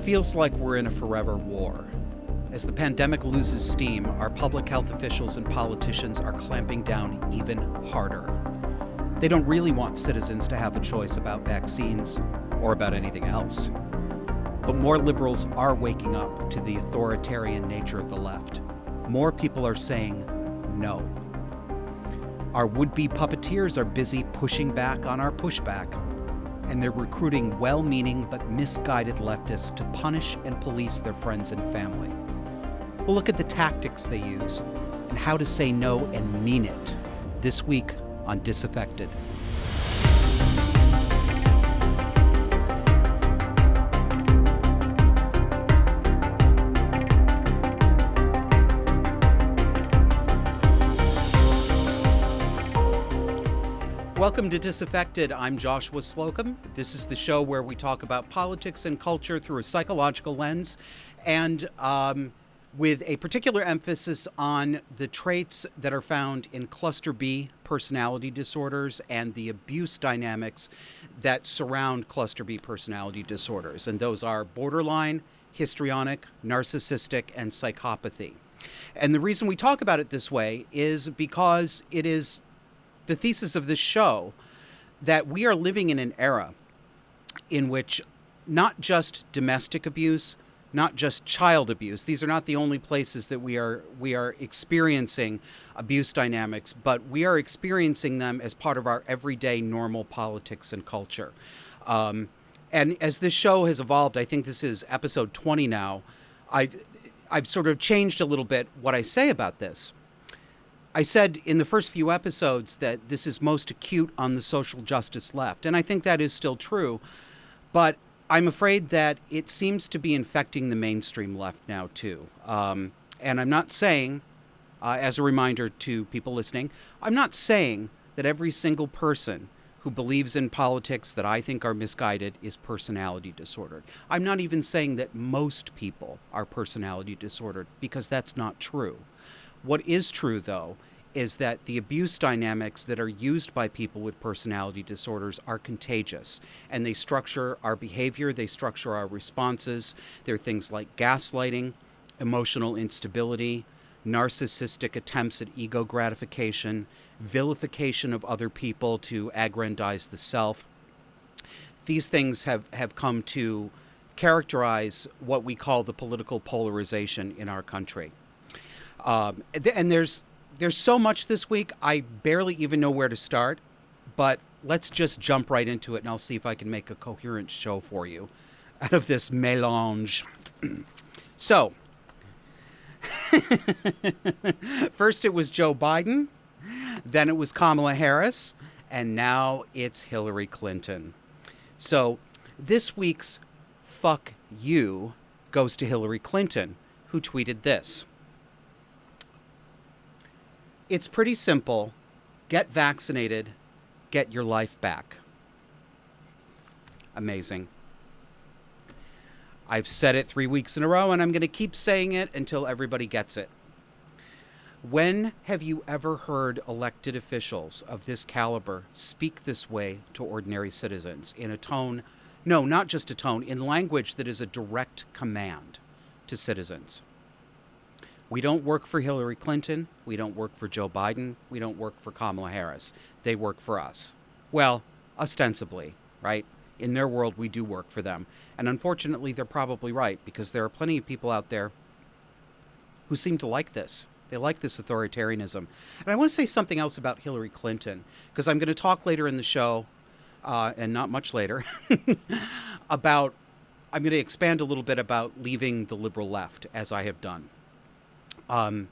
feels like we're in a forever war. As the pandemic loses steam, our public health officials and politicians are clamping down even harder. They don't really want citizens to have a choice about vaccines or about anything else. But more liberals are waking up to the authoritarian nature of the left. More people are saying no. Our would-be puppeteers are busy pushing back on our pushback, and they're recruiting well-meaning but misguided leftists to punish and police their friends and family. We'll look at the tactics they use and how to say no and mean it this week on Disaffected. Welcome to Disaffected. I'm Joshua Slocum. This is the show where we talk about politics and culture through a psychological lens and with a particular emphasis on the traits that are found in cluster B personality disorders and the abuse dynamics that surround cluster B personality disorders. And those are borderline, histrionic, narcissistic, and psychopathy. And the reason we talk about it this way is because it is the thesis of this show that we are living in an era in which not just domestic abuse, not just child abuse, these are not the only places that we are experiencing abuse dynamics, but we are experiencing them as part of our everyday normal politics and culture. And as this show has evolved, I think this is episode 20 now, I've sort of changed a little bit what I say about this. I said in the first few episodes that this is most acute on the social justice left, and I think that is still true, but I'm afraid that it seems to be infecting the mainstream left now, too. And I'm not saying, as a reminder to people listening, I'm not saying that every single person who believes in politics that I think are misguided is personality disordered. I'm not even saying that most people are personality disordered, because that's not true. What is true, though, is that the abuse dynamics that are used by people with personality disorders are contagious, and they structure our behavior, they structure our responses. They're things like gaslighting, emotional instability, narcissistic attempts at ego gratification, vilification of other people to aggrandize the self. These things have come to characterize what we call the political polarization in our country. And there's so much this week, I barely even know where to start, but let's just jump right into it, and I'll see if I can make a coherent show for you out of this mélange. So, first it was Joe Biden, then it was Kamala Harris, and now it's Hillary Clinton. So, this week's fuck you goes to Hillary Clinton, who tweeted this. It's pretty simple. Get vaccinated. Get your life back. Amazing. I've said it 3 weeks in a row, and I'm going to keep saying it until everybody gets it. When have you ever heard elected officials of this caliber speak this way to ordinary citizens in a tone, no, not just a tone, in language that is a direct command to citizens? We don't work for Hillary Clinton. We don't work for Joe Biden. We don't work for Kamala Harris. They work for us. Well, ostensibly, right? In their world, we do work for them. And unfortunately, they're probably right, because there are plenty of people out there who seem to like this. They like this authoritarianism. And I want to say something else about Hillary Clinton, because I'm going to talk later in the show, and not much later, I'm going to expand a little bit about leaving the liberal left, as I have done. I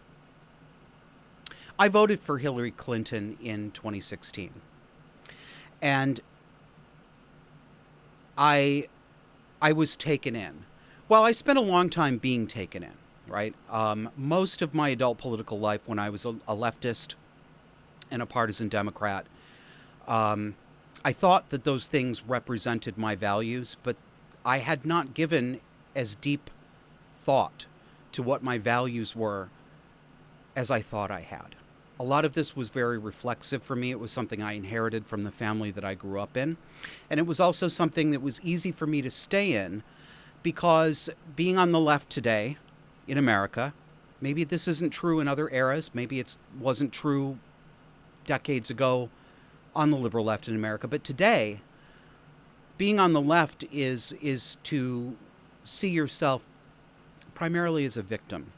voted for Hillary Clinton in 2016, and I was taken in. Well, I spent a long time being taken in, right? Most of my adult political life, when I was a leftist and a partisan Democrat, I thought that those things represented my values, but I had not given as deep thought to what my values were as I thought I had. A lot of this was very reflexive for me. It was something I inherited from the family that I grew up in. And it was also something that was easy for me to stay in because being on the left today in America, maybe this isn't true in other eras, maybe it wasn't true decades ago on the liberal left in America, but today, being on the left is to see yourself primarily as a victim,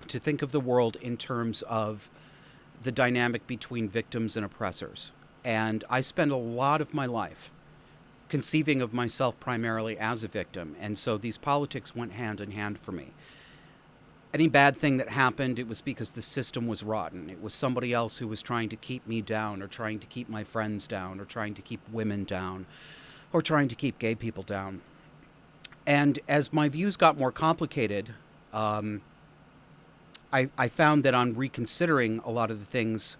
to think of the world in terms of the dynamic between victims and oppressors. And I spend a lot of my life conceiving of myself primarily as a victim, and so these politics went hand in hand for me. Any bad thing that happened, it was because the system was rotten. It was somebody else who was trying to keep me down, or trying to keep my friends down, or trying to keep women down, or trying to keep gay people down. And as my views got more complicated, I found that on reconsidering a lot of the things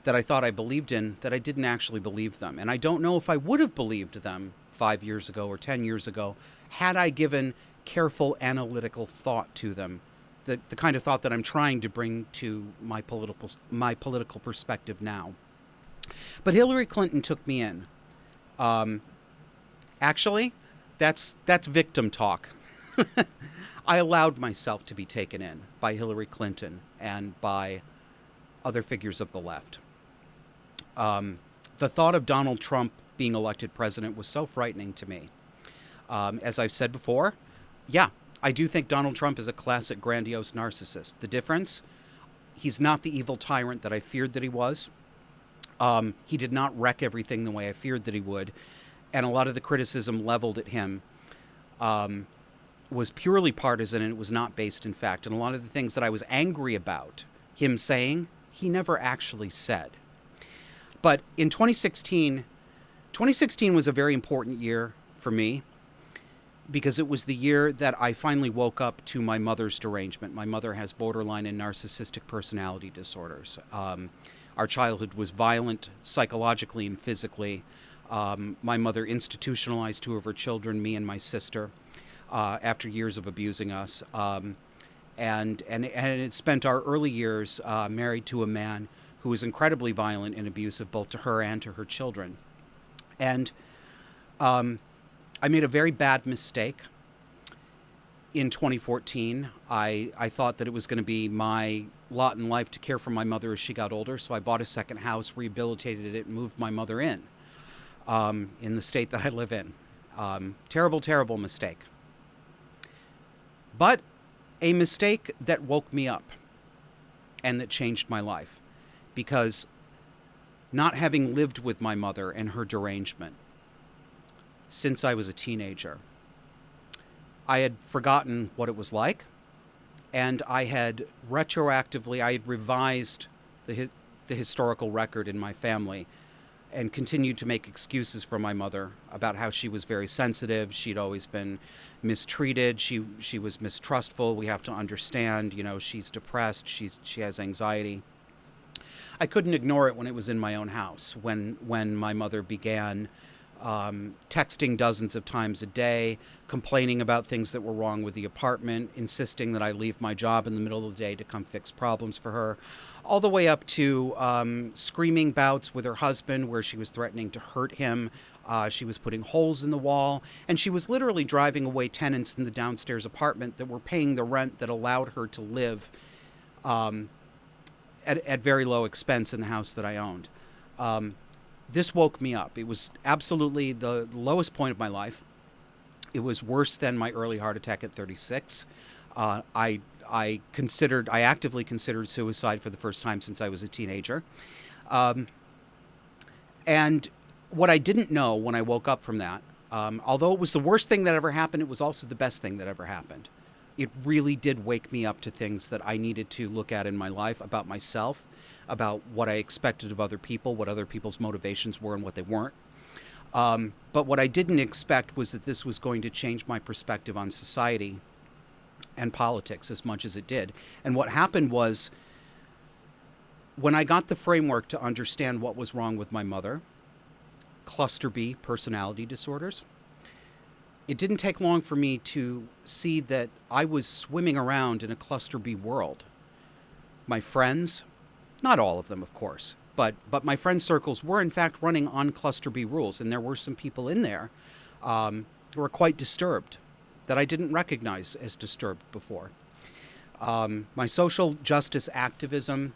that I thought I believed in, that I didn't actually believe them. And I don't know if I would have believed them 5 years ago or 10 years ago had I given careful analytical thought to them, the kind of thought that I'm trying to bring to my political perspective now. But Hillary Clinton took me in. Actually, that's victim talk. I allowed myself to be taken in by Hillary Clinton and by other figures of the left. The thought of Donald Trump being elected president was so frightening to me. As I've said before, yeah, I do think Donald Trump is a classic grandiose narcissist. The difference, he's not the evil tyrant that I feared that he was. He did not wreck everything the way I feared that he would. And a lot of the criticism leveled at him was purely partisan, and it was not based in fact. And a lot of the things that I was angry about him saying, he never actually said. But in 2016 was a very important year for me, because it was the year that I finally woke up to my mother's derangement. My mother has borderline and narcissistic personality disorders. Our childhood was violent psychologically and physically. My mother institutionalized 2 of her children, me and my sister, after years of abusing us. And it spent our early years married to a man who was incredibly violent and abusive both to her and to her children. And I made a very bad mistake in 2014. I thought that it was going to be my lot in life to care for my mother as she got older, so I bought a second house, rehabilitated it, and moved my mother in the state that I live in. Terrible, terrible mistake. But a mistake that woke me up and that changed my life, because not having lived with my mother and her derangement since I was a teenager, I had forgotten what it was like, and I had revised the historical record in my family and continued to make excuses for my mother about how she was very sensitive. She'd always been mistreated. She was mistrustful. We have to understand, she's depressed. She has anxiety. I couldn't ignore it when it was in my own house, when my mother began texting dozens of times a day, complaining about things that were wrong with the apartment, insisting that I leave my job in the middle of the day to come fix problems for her, all the way up to screaming bouts with her husband where she was threatening to hurt him. She was putting holes in the wall, and she was literally driving away tenants in the downstairs apartment that were paying the rent that allowed her to live at very low expense in the house that I owned. This woke me up. It was absolutely the lowest point of my life. It was worse than my early heart attack at 36. I actively considered suicide for the first time since I was a teenager. And what I didn't know when I woke up from that, although it was the worst thing that ever happened, it was also the best thing that ever happened. It really did wake me up to things that I needed to look at in my life about myself, about what I expected of other people, what other people's motivations were and what they weren't. But what I didn't expect was that this was going to change my perspective on society and politics as much as it did. And what happened was, when I got the framework to understand what was wrong with my mother, cluster B personality disorders, it didn't take long for me to see that I was swimming around in a cluster B world. My friends, not all of them, of course, but my friend circles were in fact running on cluster B rules, and there were some people in there who were quite disturbed that I didn't recognize as disturbed before. My social justice activism,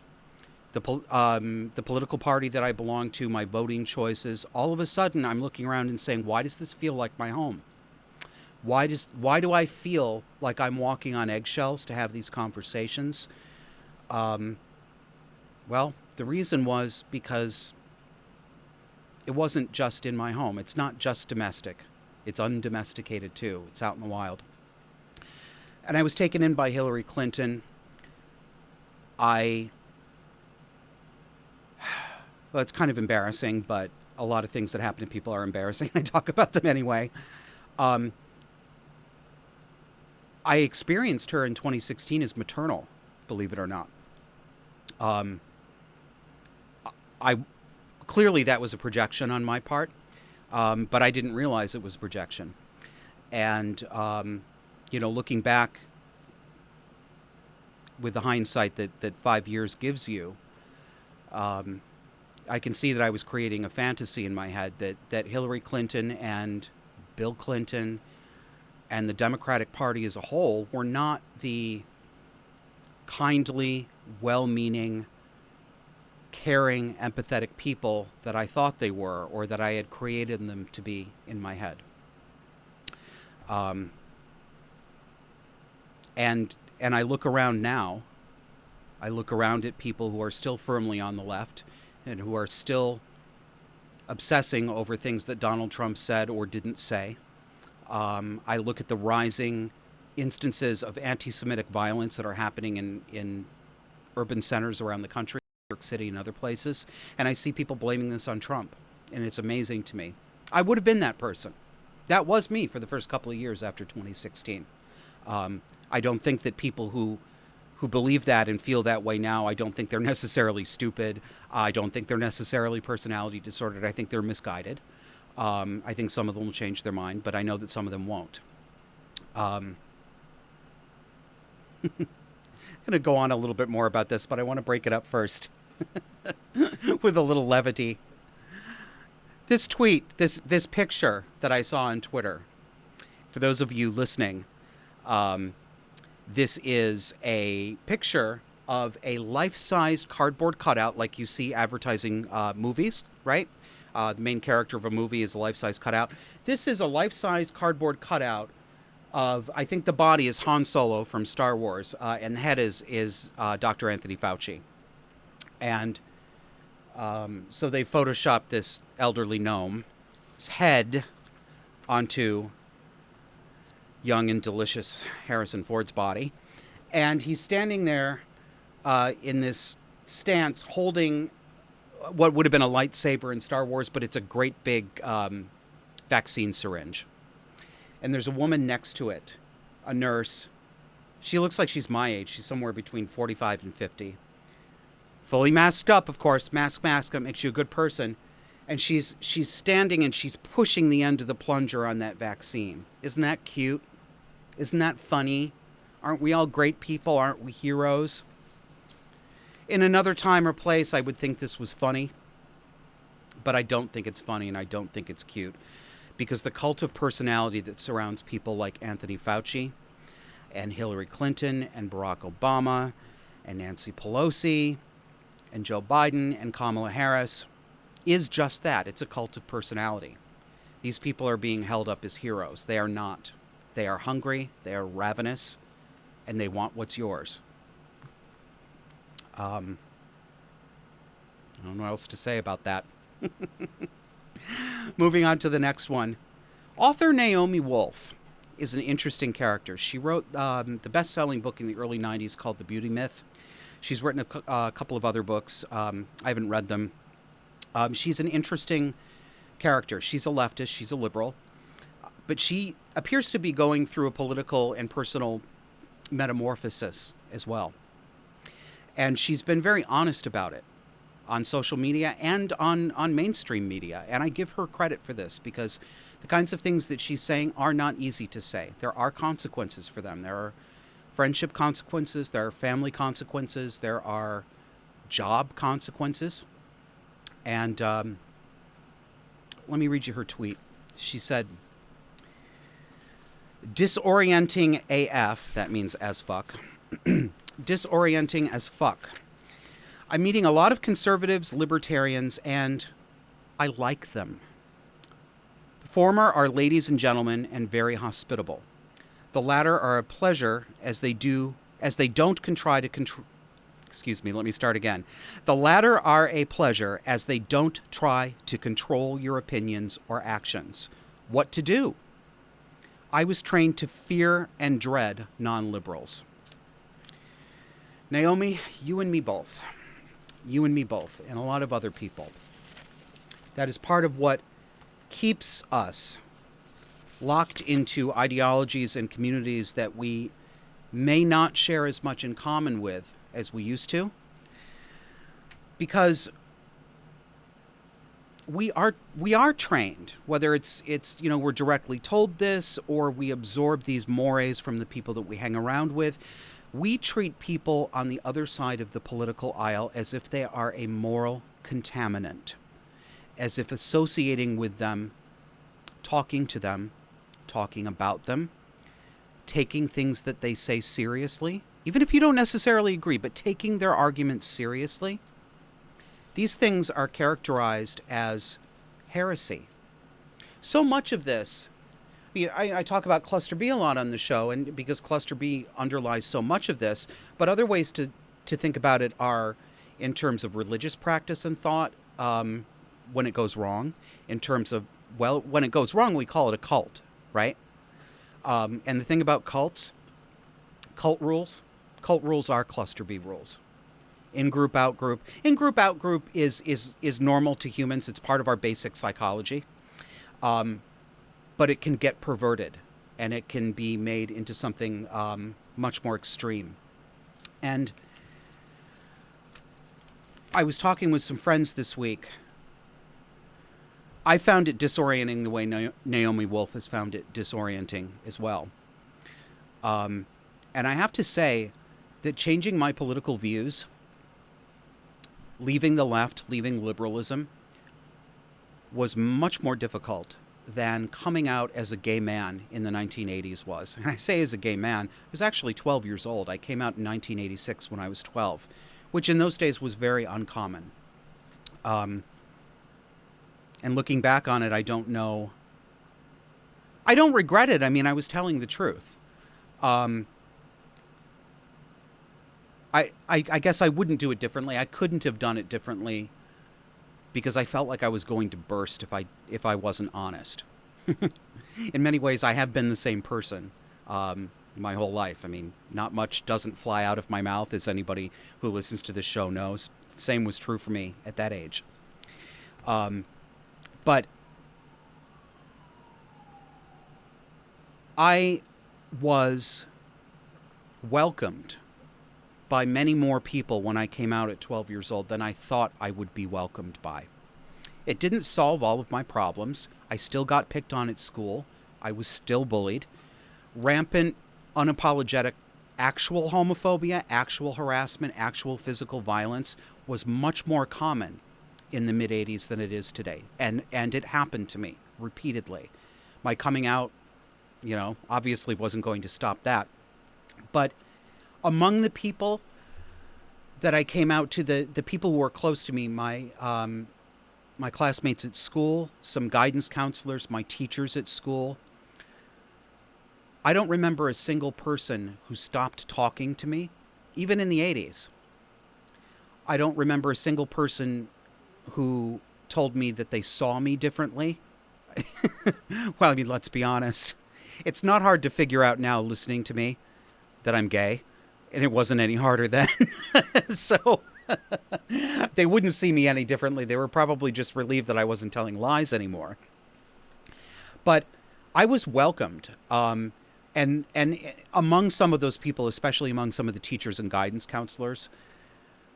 the political party that I belong to, my voting choices, all of a sudden I'm looking around and saying, why does this feel like my home? Why do I feel like I'm walking on eggshells to have these conversations? Well, the reason was because it wasn't just in my home. It's not just domestic. It's undomesticated too. It's out in the wild. And I was taken in by Hillary Clinton. Well, it's kind of embarrassing, but a lot of things that happen to people are embarrassing. I talk about them anyway. I experienced her in 2016 as maternal, believe it or not. Clearly that was a projection on my part, but I didn't realize it was a projection. And, looking back with the hindsight that 5 years gives you, I can see that I was creating a fantasy in my head that Hillary Clinton and Bill Clinton and the Democratic Party as a whole were not the kindly, well-meaning, caring, empathetic people that I thought they were, or that I had created them to be in my head. And I look around now. I look around at people who are still firmly on the left and who are still obsessing over things that Donald Trump said or didn't say. I look at the rising instances of anti-Semitic violence that are happening in urban centers around the country, New York City and other places, and I see people blaming this on Trump, and it's amazing to me. I would have been that person. That was me for the first couple of years after 2016. I don't think that people who believe that and feel that way now, I don't think they're necessarily stupid. I don't think they're necessarily personality disordered. I think they're misguided. I think some of them will change their mind, but I know that some of them won't. I'm going to go on a little bit more about this, but I want to break it up first with a little levity. This tweet, this picture that I saw on Twitter, for those of you listening, this is a picture of a life-sized cardboard cutout like you see advertising movies, right? The main character of a movie is a life-size cutout. This is a life-size cardboard cutout of, I think the body is Han Solo from Star Wars, and the head is Dr. Anthony Fauci. And so they photoshopped this elderly gnome's head onto young and delicious Harrison Ford's body. And he's standing there in this stance holding what would have been a lightsaber in Star Wars, but it's a great big vaccine syringe. And there's a woman next to it, a nurse. She looks like she's my age. She's somewhere between 45 and 50. Fully masked up, of course. Mask, that makes you a good person. And she's standing and she's pushing the end of the plunger on that vaccine. Isn't that cute? Isn't that funny? Aren't we all great people? Aren't we heroes? In another time or place, I would think this was funny. But I don't think it's funny, and I don't think it's cute. Because the cult of personality that surrounds people like Anthony Fauci and Hillary Clinton and Barack Obama and Nancy Pelosi and Joe Biden and Kamala Harris is just that. It's a cult of personality. These people are being held up as heroes. They are not. They are hungry, they are ravenous, and they want what's yours. I don't know what else to say about that. Moving on to the next one. Author Naomi Wolfe is an interesting character. She wrote the best-selling book in the early 90s called The Beauty Myth. She's written a couple of other books. I haven't read them. She's an interesting character. She's a leftist. She's a liberal. But she appears to be going through a political and personal metamorphosis as well. And she's been very honest about it on social media and on mainstream media. And I give her credit for this because the kinds of things that she's saying are not easy to say. There are consequences for them. There are friendship consequences. There are family consequences. There are job consequences. And let me read you her tweet. She said, Disorienting AF, that means as fuck. Disorienting as fuck. I'm meeting a lot of conservatives, libertarians, and I like them. The former are ladies and gentlemen and very hospitable. The latter are a pleasure as they don't contrive to control. Excuse me, let me start again. The latter are a pleasure as they don't try to control your opinions or actions. What to do? I was trained to fear and dread non-liberals. Naomi, you and me both. You and me both, and a lot of other people. That is part of what keeps us locked into ideologies and communities that we may not share as much in common with as we used to. Because we are trained, whether it's we're directly told this or we absorb these mores from the people that we hang around with. We treat people on the other side of the political aisle as if they are a moral contaminant, as if associating with them, talking to them, talking about them, taking things that they say seriously, even if you don't necessarily agree, but taking their arguments seriously. These things are characterized as heresy. So much of this, I talk about cluster B a lot on the show, and because cluster B underlies so much of this, but other ways to think about it are in terms of religious practice and thought when it goes wrong, in terms of, when it goes wrong, we call it a cult, right? And the thing about cults, cult rules are cluster B rules. In-group, out-group. In-group, out-group is normal to humans. It's part of our basic psychology. But it can get perverted, and it can be made into something much more extreme. And I was talking with some friends this week. I found it disorienting the way Naomi Wolfe has found it disorienting as well. And I have to say that changing my political views, leaving the left, leaving liberalism, was much more difficult than coming out as a gay man in the 1980s was. And I say as a gay man, I was actually 12 years old. I came out in 1986 when I was 12, which in those days was very uncommon. And looking back on it, I don't know. I don't regret it. I mean, I was telling the truth. I guess I wouldn't do it differently. I couldn't have done it differently because I felt like I was going to burst if I wasn't honest. In many ways, I have been the same person my whole life. I mean, not much doesn't fly out of my mouth, as anybody who listens to this show knows. The same was true for me at that age. But I was welcomed by many more people when I came out at 12 years old than I thought I would be welcomed by. It didn't solve all of my problems. I still got picked on at school. I was still bullied. Rampant, unapologetic, actual homophobia, actual harassment, actual physical violence was much more common in the mid-'80s than it is today. And it happened to me repeatedly. My coming out, obviously wasn't going to stop that. But among the people that I came out to, the people who were close to me, my classmates at school, some guidance counselors, my teachers at school, I don't remember a single person who stopped talking to me, even in the 80s. I don't remember a single person who told me that they saw me differently. Well, I mean, let's be honest. It's not hard to figure out now, listening to me, that I'm gay. And it wasn't any harder then. So they wouldn't see me any differently. They were probably just relieved that I wasn't telling lies anymore. But I was welcomed. And among some of those people, especially among some of the teachers and guidance counselors,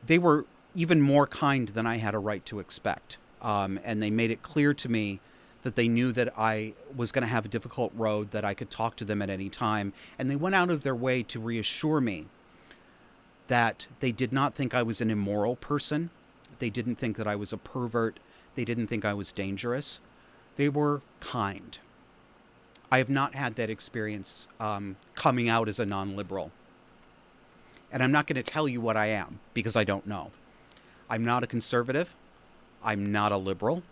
they were even more kind than I had a right to expect. And they made it clear to me that they knew that I was going to have a difficult road, that I could talk to them at any time. And they went out of their way to reassure me that they did not think I was an immoral person. They didn't think that I was a pervert. They didn't think I was dangerous. They were kind. I have not had that experience coming out as a non-liberal. And I'm not going to tell you what I am, because I don't know. I'm not a conservative. I'm not a liberal.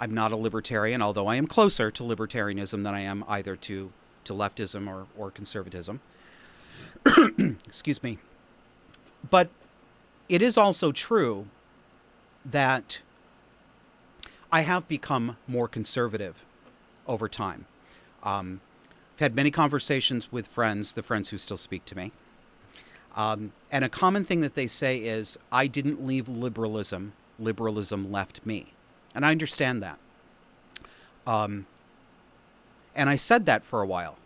I'm not a libertarian, although I am closer to libertarianism than I am either to leftism or conservatism. Excuse me. But it is also true that I have become more conservative over time. I've had many conversations with friends, the friends who still speak to me. And a common thing that they say is, I didn't leave liberalism. Liberalism left me. And I understand that. And I said that for a while.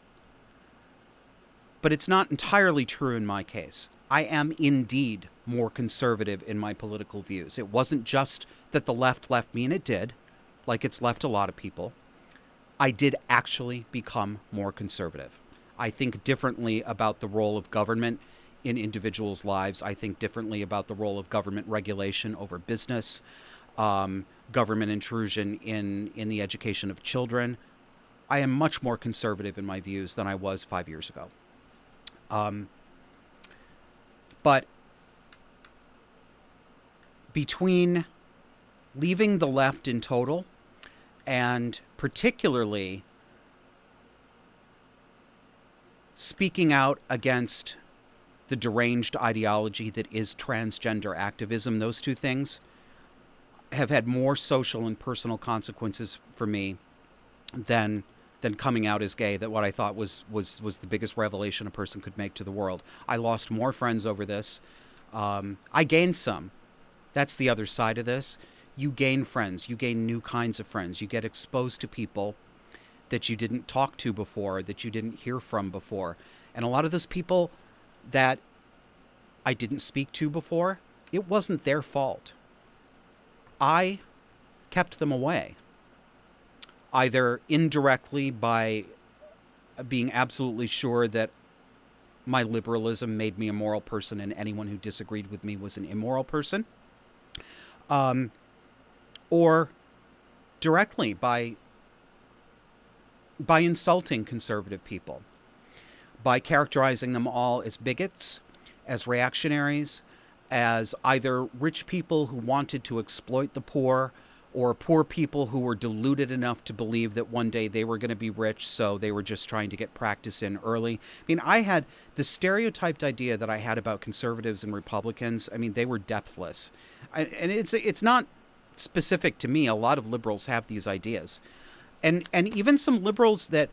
But it's not entirely true in my case. I am indeed more conservative in my political views. It wasn't just that the left left me, and it did, like it's left a lot of people. I did actually become more conservative. I think differently about the role of government in individuals' lives. I think differently about the role of government regulation over business, government intrusion in the education of children. I am much more conservative in my views than I was 5 years ago. But between leaving the left in total and particularly speaking out against the deranged ideology that is transgender activism, those two things have had more social and personal consequences for me than coming out as gay, that what I thought was the biggest revelation a person could make to the world. I lost more friends over this. I gained some. That's the other side of this. You gain friends. You gain new kinds of friends. You get exposed to people that you didn't talk to before, that you didn't hear from before. And a lot of those people that I didn't speak to before, it wasn't their fault. I kept them away, either indirectly by being absolutely sure that my liberalism made me a moral person and anyone who disagreed with me was an immoral person, or directly by insulting conservative people, by characterizing them all as bigots, as reactionaries, as either rich people who wanted to exploit the poor, or poor people who were deluded enough to believe that one day they were going to be rich, so they were just trying to get practice in early. I mean, I had the stereotyped idea that I had about conservatives and Republicans. I mean, they were depthless. And it's not specific to me. A lot of liberals have these ideas. And even some liberals that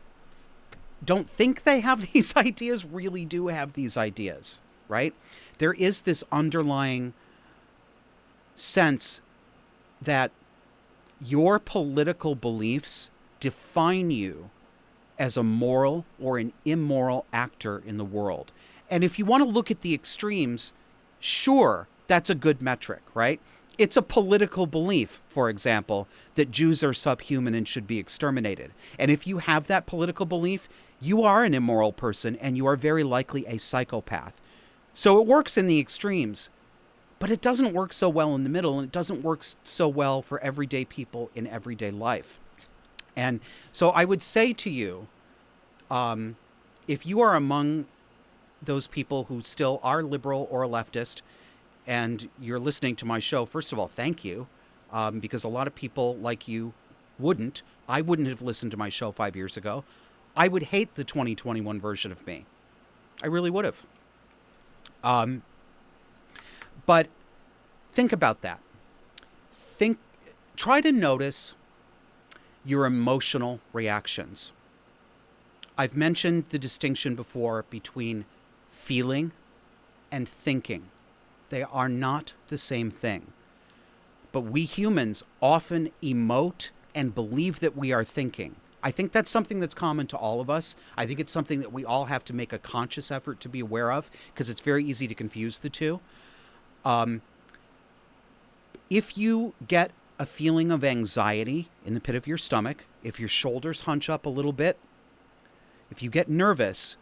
don't think they have these ideas really do have these ideas, right? There is this underlying sense that your political beliefs define you as a moral or an immoral actor in the world. And if you want to look at the extremes, sure, that's a good metric, right? It's a political belief, for example, that Jews are subhuman and should be exterminated. And if you have that political belief, you are an immoral person and you are very likely a psychopath. So it works in the extremes. But it doesn't work so well in the middle, and it doesn't work so well for everyday people in everyday life. And so I would say to you, if you are among those people who still are liberal or leftist, and you're listening to my show, first of all, thank you, because a lot of people like you wouldn't. I wouldn't have listened to my show 5 years ago. I would hate the 2021 version of me. I really would have. But think about that. Try to notice your emotional reactions. I've mentioned the distinction before between feeling and thinking. They are not the same thing. But we humans often emote and believe that we are thinking. I think that's something that's common to all of us. I think it's something that we all have to make a conscious effort to be aware of, because it's very easy to confuse the two. If you get a feeling of anxiety in the pit of your stomach, if your shoulders hunch up a little bit, if you get nervous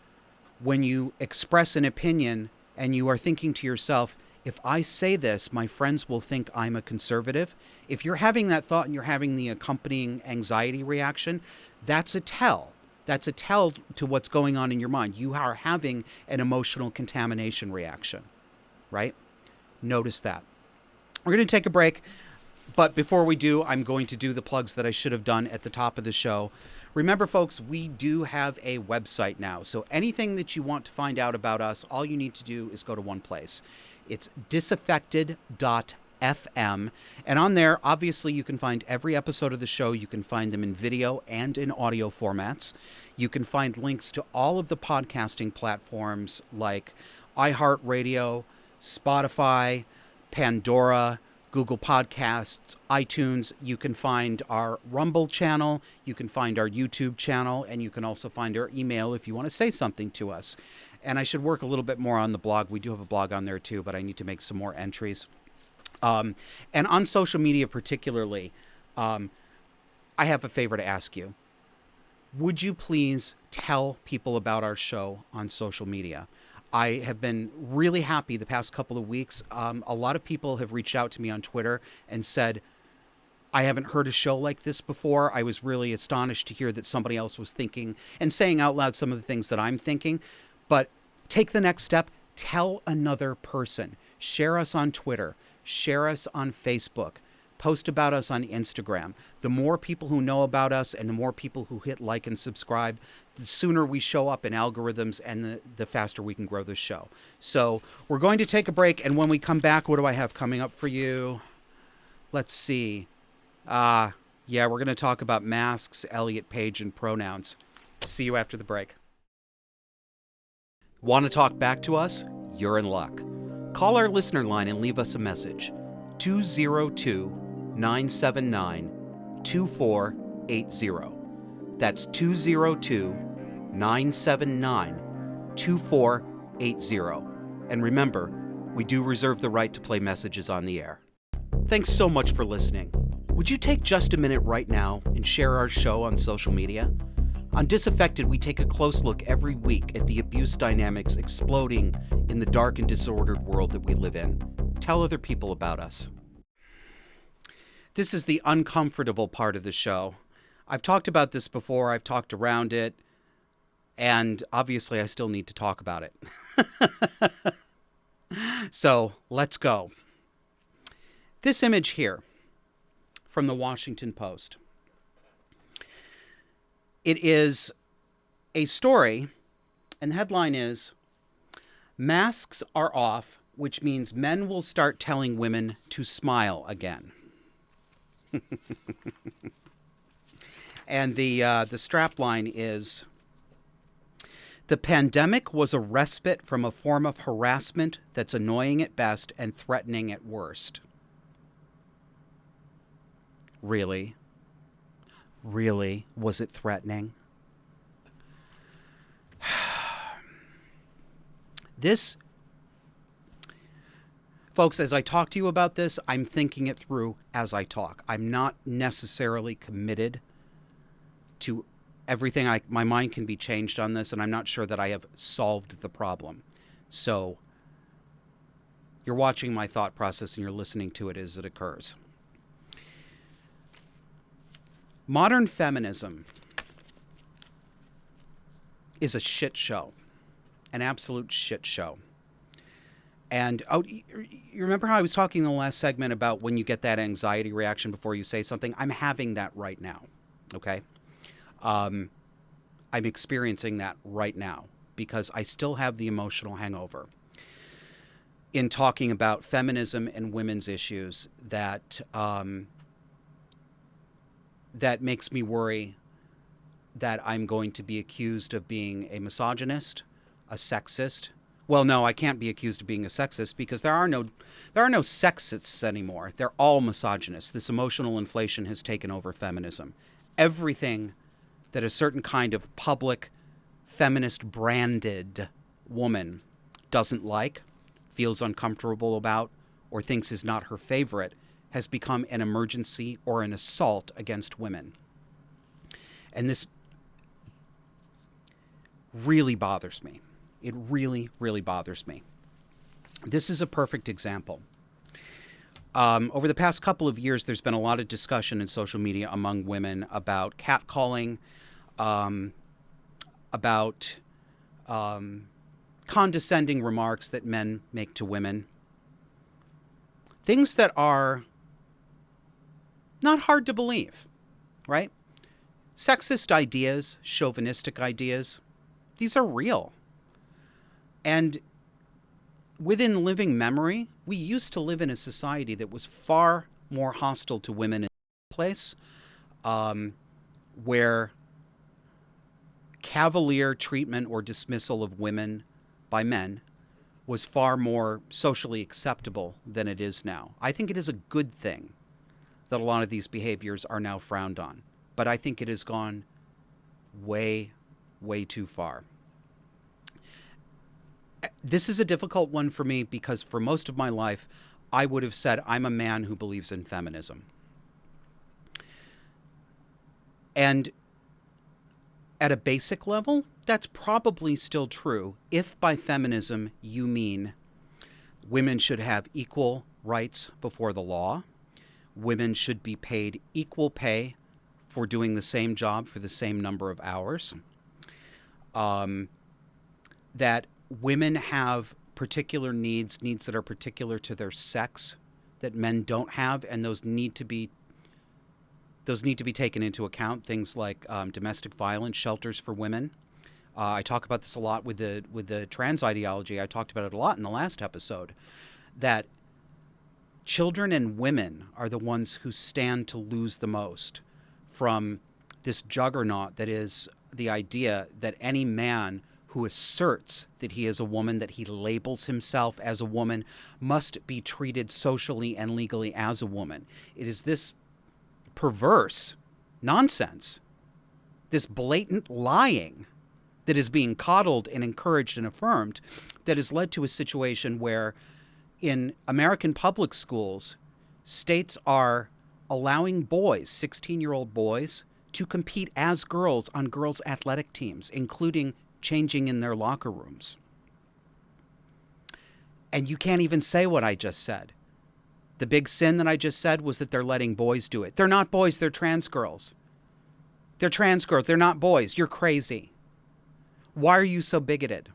when you express an opinion and you are thinking to yourself, if I say this, my friends will think I'm a conservative. If you're having that thought and you're having the accompanying anxiety reaction, that's a tell That's a tell to what's going on in your mind. You are having an emotional contamination reaction, right? Notice that. We're going to take a break, but before we do, I'm going to do the plugs that I should have done at the top of the show. Remember, folks, we do have a website now, so anything that you want to find out about us, all you need to do is go to one place. It's disaffected.fm, and on there, obviously, you can find every episode of the show. You can find them in video and in audio formats. You can find links to all of the podcasting platforms like iHeartRadio, Spotify, Pandora, Google Podcasts, iTunes. You can find our Rumble channel, you can find our YouTube channel, and you can also find our email if you want to say something to us. And I should work a little bit more on the blog. We do have a blog on there too, but I need to make some more entries. And on social media particularly, I have a favor to ask you. Would you please tell people about our show on social media? I have been really happy the past couple of weeks. A lot of people have reached out to me on Twitter and said, I haven't heard a show like this before. I was really astonished to hear that somebody else was thinking and saying out loud some of the things that I'm thinking. But take the next step. Tell another person. Share us on Twitter. Share us on Facebook. Post about us on Instagram. The more people who know about us and the more people who hit like and subscribe, the sooner we show up in algorithms and the faster we can grow this show. So we're going to take a break, and when we come back, what do I have coming up for you? Let's see. Yeah, we're going to talk about masks, Elliot Page, and pronouns. See you after the break. Want to talk back to us? You're in luck. Call our listener line and leave us a message. 202-979-2480. That's 202-979-2480. And remember, we do reserve the right to play messages on the air. Thanks so much for listening. Would you take just a minute right now and share our show on social media? On Disaffected, we take a close look every week at the abuse dynamics exploding in the dark and disordered world that we live in. Tell other people about us. This is the uncomfortable part of the show. I've talked about this before. I've talked around it. And obviously, I still need to talk about it. So let's go. This image here from the Washington Post. It is a story, and the headline is, "Masks are off, which means men will start telling women to smile again." And the strapline is, "The pandemic was a respite from a form of harassment that's annoying at best and threatening at worst." Really? Really? Was it threatening? This, folks, as I talk to you about this, I'm thinking it through as I talk. I'm not necessarily committed to everything. My mind can be changed on this, and I'm not sure that I have solved the problem. So you're watching my thought process and you're listening to it as it occurs. Modern feminism is a shit show, an absolute shit show. And you remember how I was talking in the last segment about when you get that anxiety reaction before you say something? I'm having that right now, okay? I'm experiencing that right now because I still have the emotional hangover in talking about feminism and women's issues that that makes me worry that I'm going to be accused of being a misogynist, a sexist. Well, no, I can't be accused of being a sexist because there are no sexists anymore. They're all misogynists. This emotional inflation has taken over feminism. Everything that a certain kind of public feminist branded woman doesn't like, feels uncomfortable about, or thinks is not her favorite has become an emergency or an assault against women. And this really bothers me. It really, really bothers me. This is a perfect example. Over the past couple of years, there's been a lot of discussion in social media among women about catcalling, about condescending remarks that men make to women. Things that are not hard to believe, right? Sexist ideas, chauvinistic ideas, these are real. And within living memory, we used to live in a society that was far more hostile to women in the place, where cavalier treatment or dismissal of women by men was far more socially acceptable than it is now. I think it is a good thing that a lot of these behaviors are now frowned on, but I think it has gone way, way too far. This is a difficult one for me because for most of my life, I would have said I'm a man who believes in feminism. And at a basic level, that's probably still true if by feminism you mean women should have equal rights before the law, women should be paid equal pay for doing the same job for the same number of hours, that women have particular needs that are particular to their sex that men don't have, and those need to be taken into account. Things like domestic violence, shelters for women. I talk about this a lot with the trans ideology. I talked about it a lot in the last episode, that children and women are the ones who stand to lose the most from this juggernaut that is the idea that any man who asserts that he is a woman, that he labels himself as a woman, must be treated socially and legally as a woman. It is this perverse nonsense, this blatant lying that is being coddled and encouraged and affirmed, that has led to a situation where in American public schools, states are allowing boys, 16-year-old boys, to compete as girls on girls' athletic teams, including changing in their locker rooms. And you can't even say what I just said. The big sin that I just said was that they're letting boys do it. They're not boys, they're trans girls. They're trans girls, they're not boys. You're crazy. Why are you so bigoted?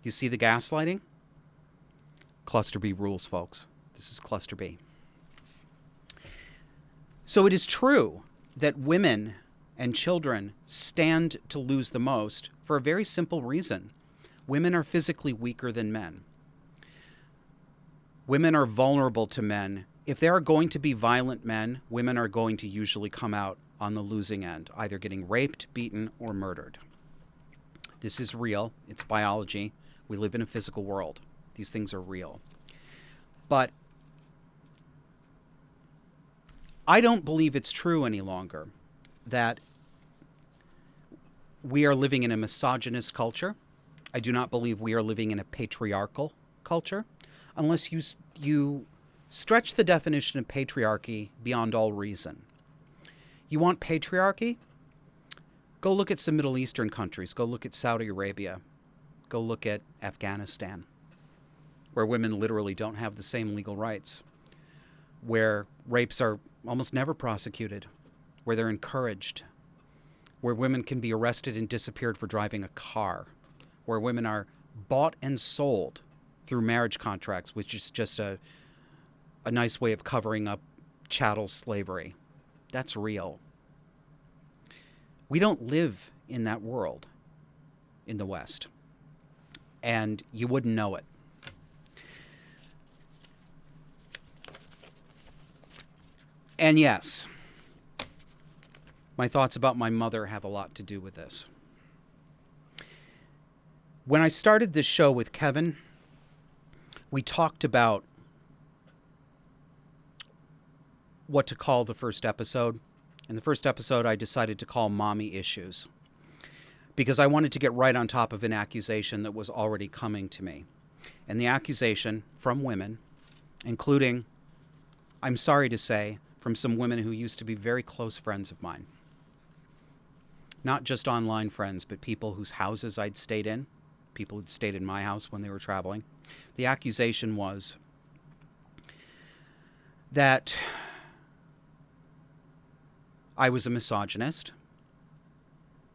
You see the gaslighting? Cluster B rules, folks. This is Cluster B. So it is true that women and children stand to lose the most for a very simple reason. Women are physically weaker than men. Women are vulnerable to men. If there are going to be violent men, women are going to usually come out on the losing end, either getting raped, beaten, or murdered. This is real. It's biology. We live in a physical world. These things are real. But I don't believe it's true any longer that we are living in a misogynist culture. I do not believe we are living in a patriarchal culture, unless you stretch the definition of patriarchy beyond all reason. You want patriarchy? Go look at some Middle Eastern countries. Go look at Saudi Arabia. Go look at Afghanistan, where women literally don't have the same legal rights, where rapes are almost never prosecuted, where they're encouraged, where women can be arrested and disappeared for driving a car, where women are bought and sold through marriage contracts, which is just a nice way of covering up chattel slavery. That's real. We don't live in that world in the West, and you wouldn't know it. And yes, my thoughts about my mother have a lot to do with this. When I started this show with Kevin, we talked about what to call the first episode. In the first episode, I decided to call Mommy Issues, because I wanted to get right on top of an accusation that was already coming to me. And the accusation from women, including, I'm sorry to say, from some women who used to be very close friends of mine. Not just online friends, but people whose houses I'd stayed in, people who'd stayed in my house when they were traveling. The accusation was that I was a misogynist,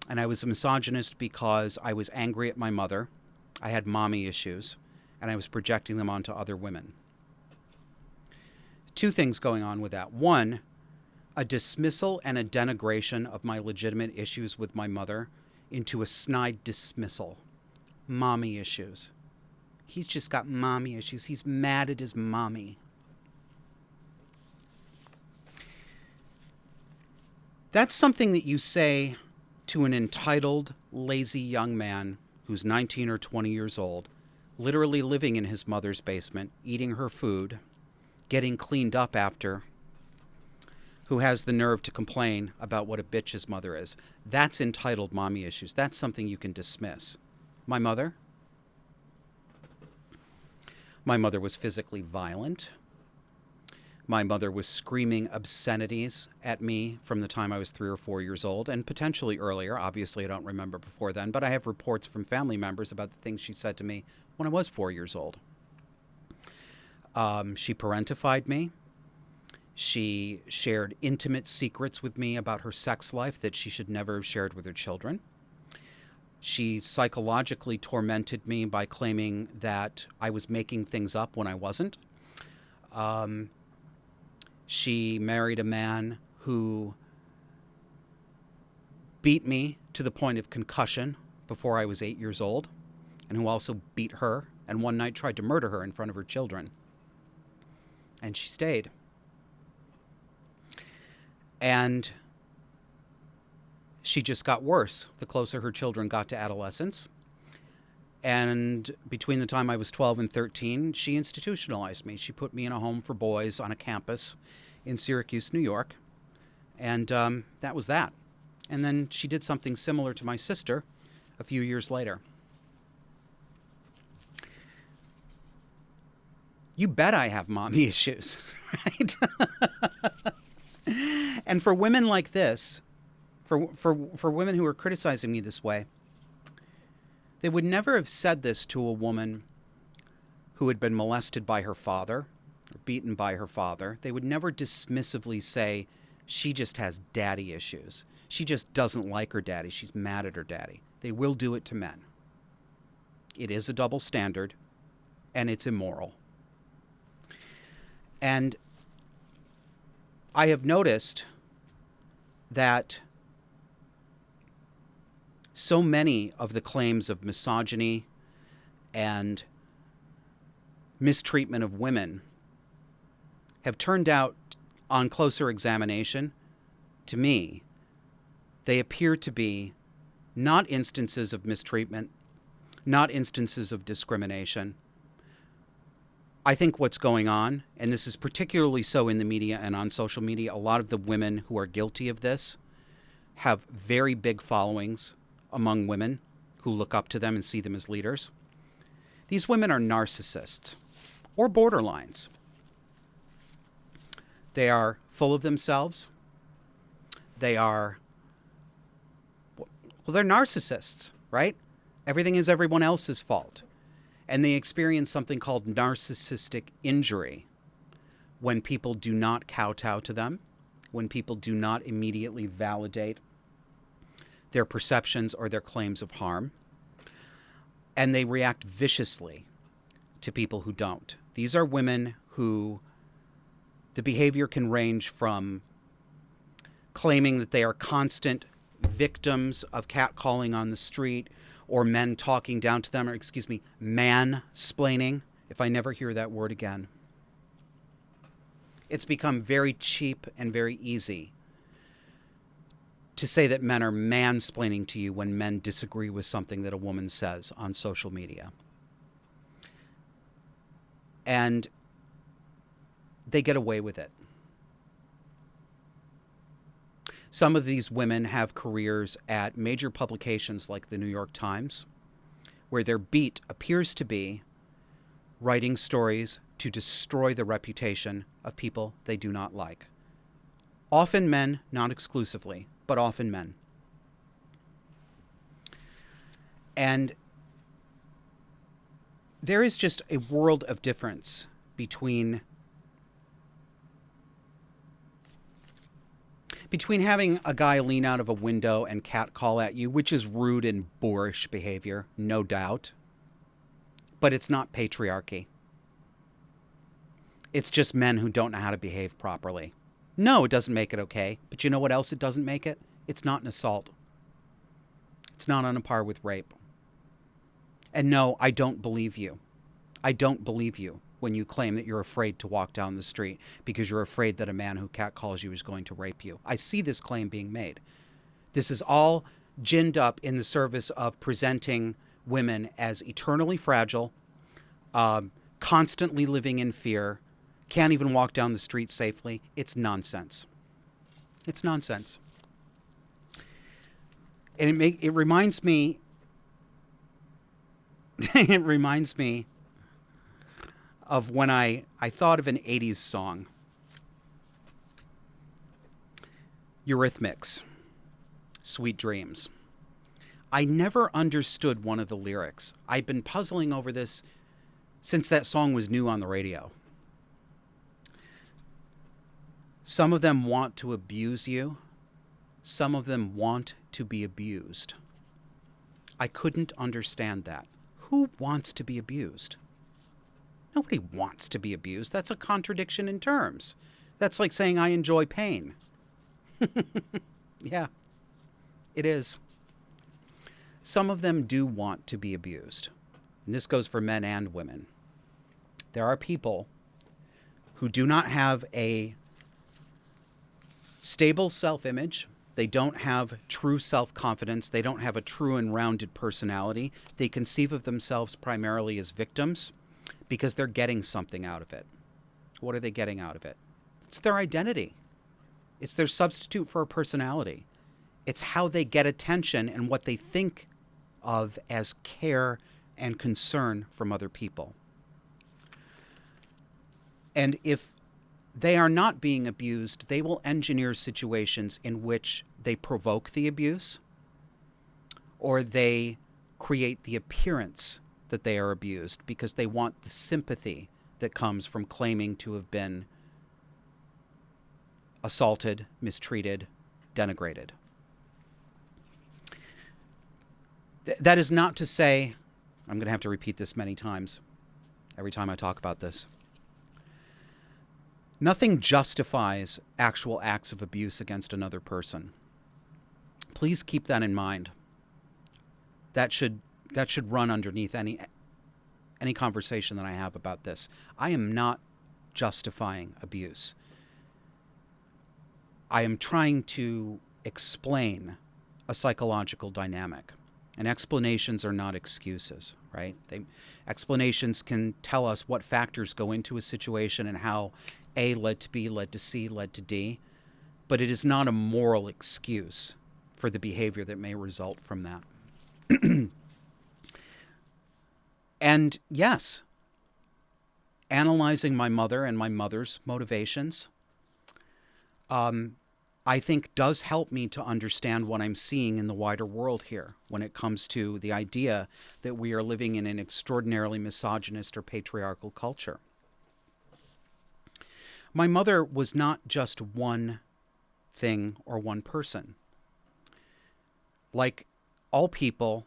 And I was a misogynist because I was angry at my mother. I had mommy issues, and I was projecting them onto other women. Two things going on with that. One, a dismissal and a denigration of my legitimate issues with my mother into a snide dismissal. Mommy issues. He's just got mommy issues. He's mad at his mommy. That's something that you say to an entitled, lazy young man who's 19 or 20 years old, literally living in his mother's basement, eating her food, getting cleaned up after, who has the nerve to complain about what a bitch his mother is. That's entitled mommy issues. That's something you can dismiss. My mother was physically violent. My mother was screaming obscenities at me from the time I was 3 or 4 years old, and potentially earlier. Obviously, I don't remember before then, but I have reports from family members about the things she said to me when I was 4 years old. She parentified me. She shared intimate secrets with me about her sex life that she should never have shared with her children. She psychologically tormented me by claiming that I was making things up when I wasn't. She married a man who beat me to the point of concussion before I was 8 years old, and who also beat her, and one night tried to murder her in front of her children. And she stayed. And she just got worse the closer her children got to adolescence. And between the time I was 12 and 13, she institutionalized me. She put me in a home for boys on a campus in Syracuse, New York. And that was that. And then she did something similar to my sister a few years later. You bet I have mommy issues, right? And for women like this, for women who are criticizing me this way, they would never have said this to a woman who had been molested by her father or beaten by her father. They would never dismissively say, she just has daddy issues. She just doesn't like her daddy. She's mad at her daddy. They will do it to men. It is a double standard, and it's immoral. And I have noticed that so many of the claims of misogyny and mistreatment of women have turned out, on closer examination, to me, they appear to be not instances of mistreatment, not instances of discrimination. I think what's going on, and this is particularly so in the media and on social media, a lot of the women who are guilty of this have very big followings among women who look up to them and see them as leaders. These women are narcissists or borderlines. They are full of themselves. They're narcissists, right? Everything is everyone else's fault. And they experience something called narcissistic injury when people do not kowtow to them, when people do not immediately validate their perceptions or their claims of harm, and they react viciously to people who don't. These are women who the behavior can range from claiming that they are constant victims of catcalling on the street, or men talking down to them, or mansplaining, if I never hear that word again. It's become very cheap and very easy to say that men are mansplaining to you when men disagree with something that a woman says on social media. And they get away with it. Some of these women have careers at major publications like the New York Times, where their beat appears to be writing stories to destroy the reputation of people they do not like. Often men, not exclusively, but often men. And there is just a world of difference between Between having a guy lean out of a window and catcall at you, which is rude and boorish behavior, no doubt, but it's not patriarchy. It's just men who don't know how to behave properly. No, it doesn't make it okay. But you know what else it doesn't make it? It's not an assault. It's not on a par with rape. And no, I don't believe you. I don't believe you when you claim that you're afraid to walk down the street because you're afraid that a man who catcalls you is going to rape you. I see this claim being made. This is all ginned up in the service of presenting women as eternally fragile, constantly living in fear, can't even walk down the street safely. It's nonsense. It's nonsense. And it reminds me it reminds me of when I thought of an 80s song. Eurythmics, Sweet Dreams. I never understood one of the lyrics. I've been puzzling over this since that song was new on the radio. Some of them want to abuse you. Some of them want to be abused. I couldn't understand that. Who wants to be abused? Nobody wants to be abused. That's a contradiction in terms. That's like saying I enjoy pain. Yeah, it is. Some of them do want to be abused. And this goes for men and women. There are people who do not have a stable self-image. They don't have true self-confidence. They don't have a true and rounded personality. They conceive of themselves primarily as victims because they're getting something out of it. What are they getting out of it? It's their identity. It's their substitute for a personality. It's how they get attention and what they think of as care and concern from other people. And if they are not being abused, they will engineer situations in which they provoke the abuse or they create the appearance that they are abused because they want the sympathy that comes from claiming to have been assaulted, mistreated, denigrated. That is not to say, I'm going to have to repeat this many times every time I talk about this. Nothing justifies actual acts of abuse against another person. Please keep that in mind. That should run underneath any conversation that I have about this. I am not justifying abuse. I am trying to explain a psychological dynamic. And explanations are not excuses, right? Explanations can tell us what factors go into a situation and how A led to B, led to C, led to D. But it is not a moral excuse for the behavior that may result from that. And yes, analyzing my mother and my mother's motivations, I think does help me to understand what I'm seeing in the wider world here when it comes to the idea that we are living in an extraordinarily misogynist or patriarchal culture. My mother was not just one thing or one person. Like all people,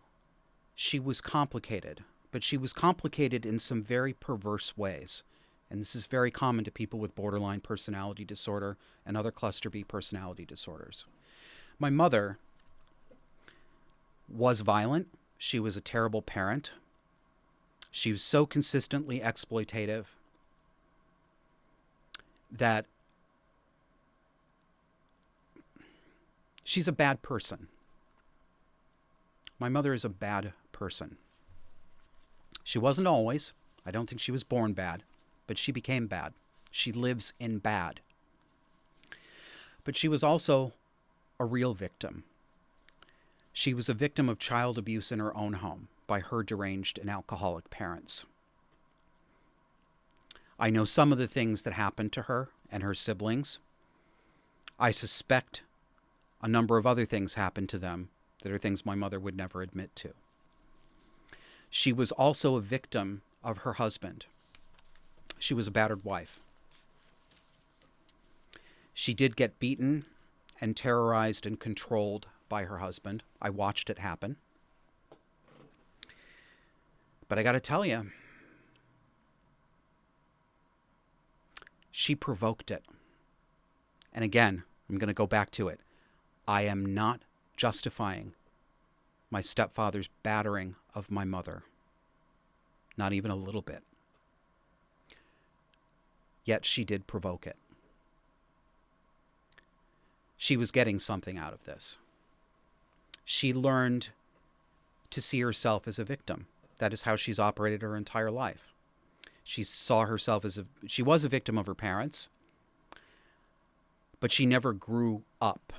she was complicated, but she was complicated in some very perverse ways. And this is very common to people with borderline personality disorder and other cluster B personality disorders. My mother was violent. She was a terrible parent. She was so consistently exploitative that she's a bad person. My mother is a bad person. She wasn't always. I don't think she was born bad. But she became bad. She lives in bad. But she was also a real victim. She was a victim of child abuse in her own home by her deranged and alcoholic parents. I know some of the things that happened to her and her siblings. I suspect a number of other things happened to them that are things my mother would never admit to. She was also a victim of her husband. She was a battered wife. She did get beaten and terrorized and controlled by her husband. I watched it happen. But I got to tell you, she provoked it. And again, I'm going to go back to it. I am not justifying my stepfather's battering of my mother. Not even a little bit. Yet she did provoke it. She was getting something out of this. She learned to see herself as a victim. That is how she's operated her entire life. She saw herself as she was a victim of her parents, but she never grew up.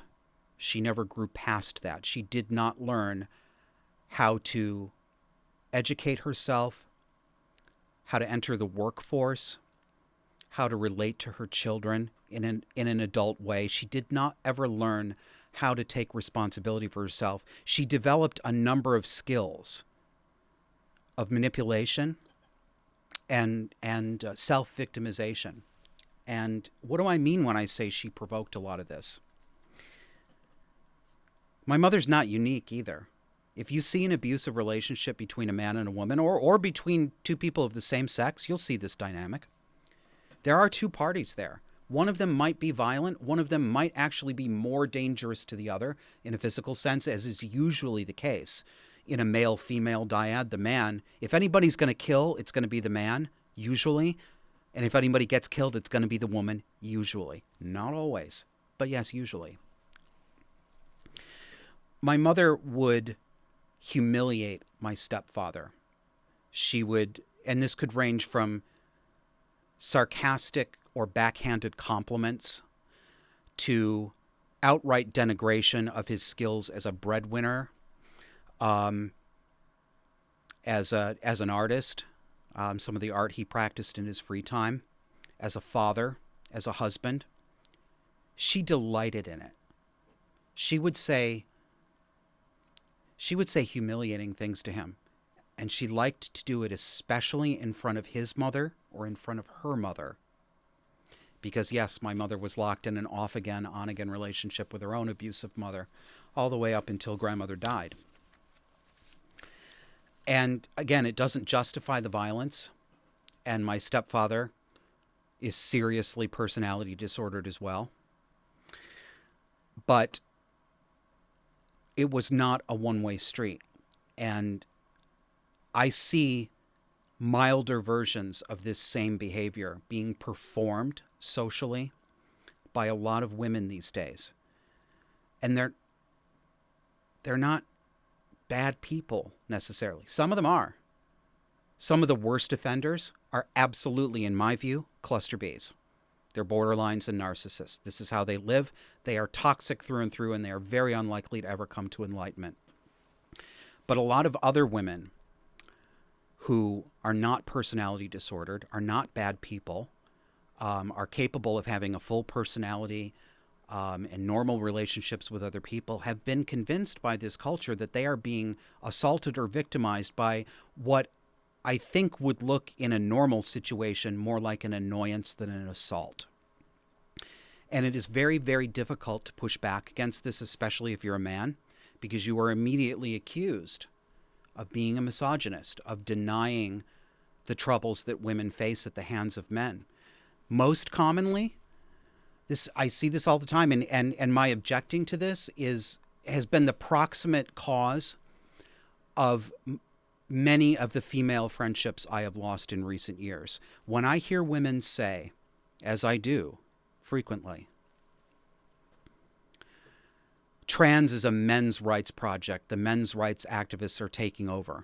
She never grew past that. She did not learn how to educate herself, how to enter the workforce, how to relate to her children in an adult way. She did not ever learn how to take responsibility for herself. She developed a number of skills of manipulation and self-victimization. And what do I mean when I say she provoked a lot of this? My mother's not unique either. If you see an abusive relationship between a man and a woman, or between two people of the same sex, you'll see this dynamic. There are two parties there. One of them might be violent. One of them might actually be more dangerous to the other in a physical sense, as is usually the case. In a male-female dyad, the man, if anybody's going to kill, it's going to be the man, usually. And if anybody gets killed, it's going to be the woman, usually. Not always, but yes, usually. My mother would humiliate my stepfather. She would, and this could range from sarcastic or backhanded compliments to outright denigration of his skills as a breadwinner, as an artist, some of the art he practiced in his free time, as a father, as a husband. She delighted in it. She would say humiliating things to him, and she liked to do it especially in front of his mother or in front of her mother. Because yes, my mother was locked in an off-again, on-again relationship with her own abusive mother all the way up until grandmother died. And again, it doesn't justify the violence. And my stepfather is seriously personality disordered as well. But it was not a one-way street. And I see milder versions of this same behavior being performed socially by a lot of women these days. And they're not bad people necessarily. Some of them are. Some of the worst offenders are absolutely, in my view, cluster Bs. They're borderlines and narcissists. This is how they live. They are toxic through and through, and they are very unlikely to ever come to enlightenment. But a lot of other women who are not personality disordered, are not bad people, are capable of having a full personality and normal relationships with other people, have been convinced by this culture that they are being assaulted or victimized by what I think would look in a normal situation more like an annoyance than an assault. And it is very, very difficult to push back against this, especially if you're a man, because you are immediately accused of being a misogynist, of denying the troubles that women face at the hands of men. Most commonly, I see this all the time, and my objecting to this has been the proximate cause of many of the female friendships I have lost in recent years. When I hear women say, as I do frequently, trans is a men's rights project, the men's rights activists are taking over.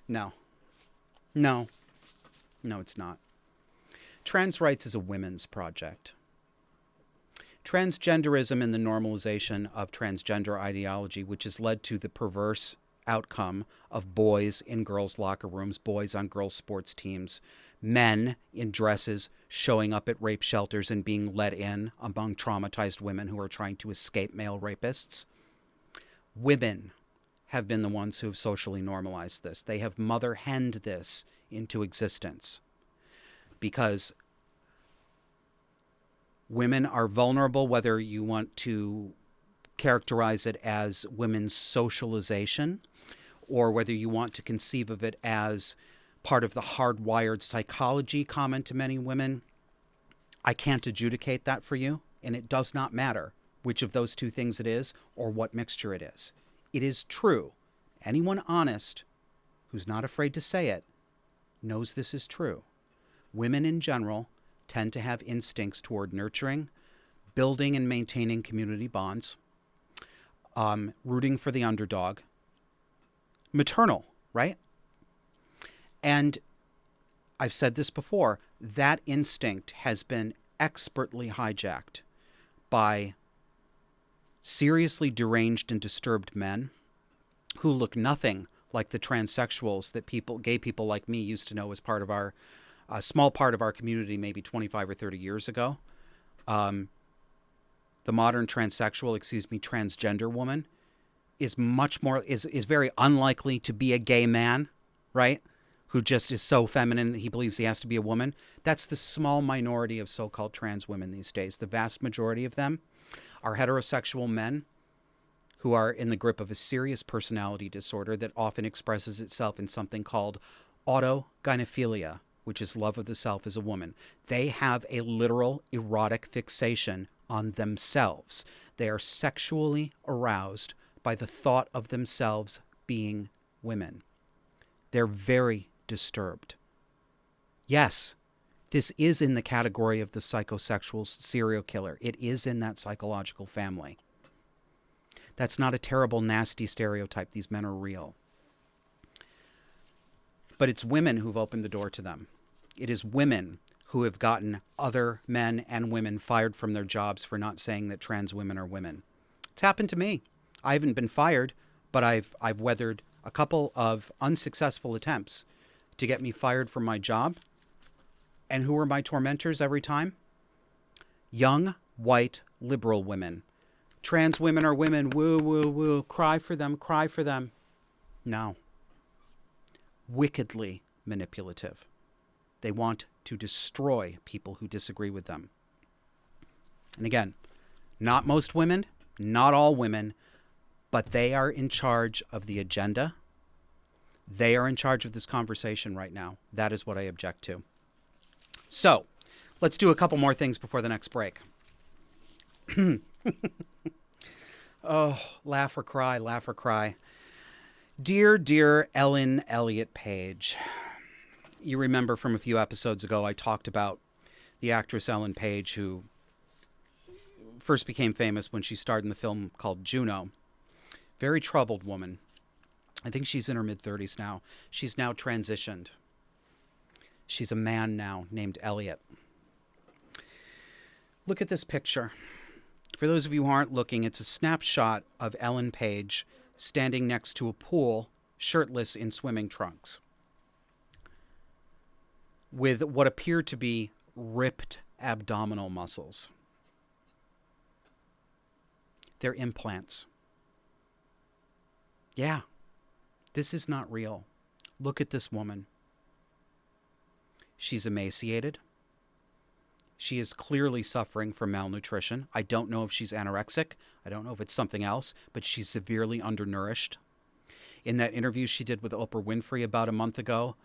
No, it's not. Trans rights is a women's project. Transgenderism and the normalization of transgender ideology, which has led to the perverse outcome of boys in girls' locker rooms, boys on girls' sports teams, men in dresses showing up at rape shelters and being let in among traumatized women who are trying to escape male rapists. Women have been the ones who have socially normalized this. They have mother-henned this into existence because Women are vulnerable, whether you want to characterize it as women's socialization or whether you want to conceive of it as part of the hardwired psychology common to many women. I can't adjudicate that for you, and it does not matter which of those two things it is or what mixture it is. It is true. Anyone honest who's not afraid to say it knows this is true. Women in general tend to have instincts toward nurturing, building and maintaining community bonds, rooting for the underdog, maternal, right? And I've said this before, that instinct has been expertly hijacked by seriously deranged and disturbed men who look nothing like the transsexuals that gay people like me used to know as part of our, a small part of our community maybe 25 or 30 years ago. The modern transgender woman is much more, is very unlikely to be a gay man, right? Who just is so feminine that he believes he has to be a woman. That's the small minority of so-called trans women these days. The vast majority of them are heterosexual men who are in the grip of a serious personality disorder that often expresses itself in something called Autogynophilia, which is love of the self as a woman. They have a literal erotic fixation on themselves. They are sexually aroused by the thought of themselves being women. They're very disturbed. Yes, this is in the category of the psychosexual serial killer. It is in that psychological family. That's not a terrible, nasty stereotype. These men are real. But it's women who've opened the door to them. It is women who have gotten other men and women fired from their jobs for not saying that trans women are women. It's happened to me. I haven't been fired, but I've weathered a couple of unsuccessful attempts to get me fired from my job. And who were my tormentors every time? Young, white, liberal women. Trans women are women. Woo, woo, woo. Cry for them, cry for them. No. Wickedly manipulative. They want to destroy people who disagree with them. And again, not most women, not all women, but they are in charge of the agenda. They are in charge of this conversation right now. That is what I object to. So, let's do a couple more things before the next break. Oh, laugh or cry, laugh or cry. Dear Ellen Elliott Page. You remember from a few episodes ago, I talked about the actress Ellen Page, who first became famous when she starred in the film called Juno. Very troubled woman. I think she's in her mid-30s now. She's now transitioned. She's a man now named Elliot. Look at this picture. For those of you who aren't looking, it's a snapshot of Ellen Page standing next to a pool, shirtless in swimming trunks, with what appear to be ripped abdominal muscles. They're implants. Yeah, this is not real. Look at this woman. She's emaciated. She is clearly suffering from malnutrition. I don't know if she's anorexic. I don't know if it's something else, but she's severely undernourished. In that interview she did with Oprah Winfrey about a month ago,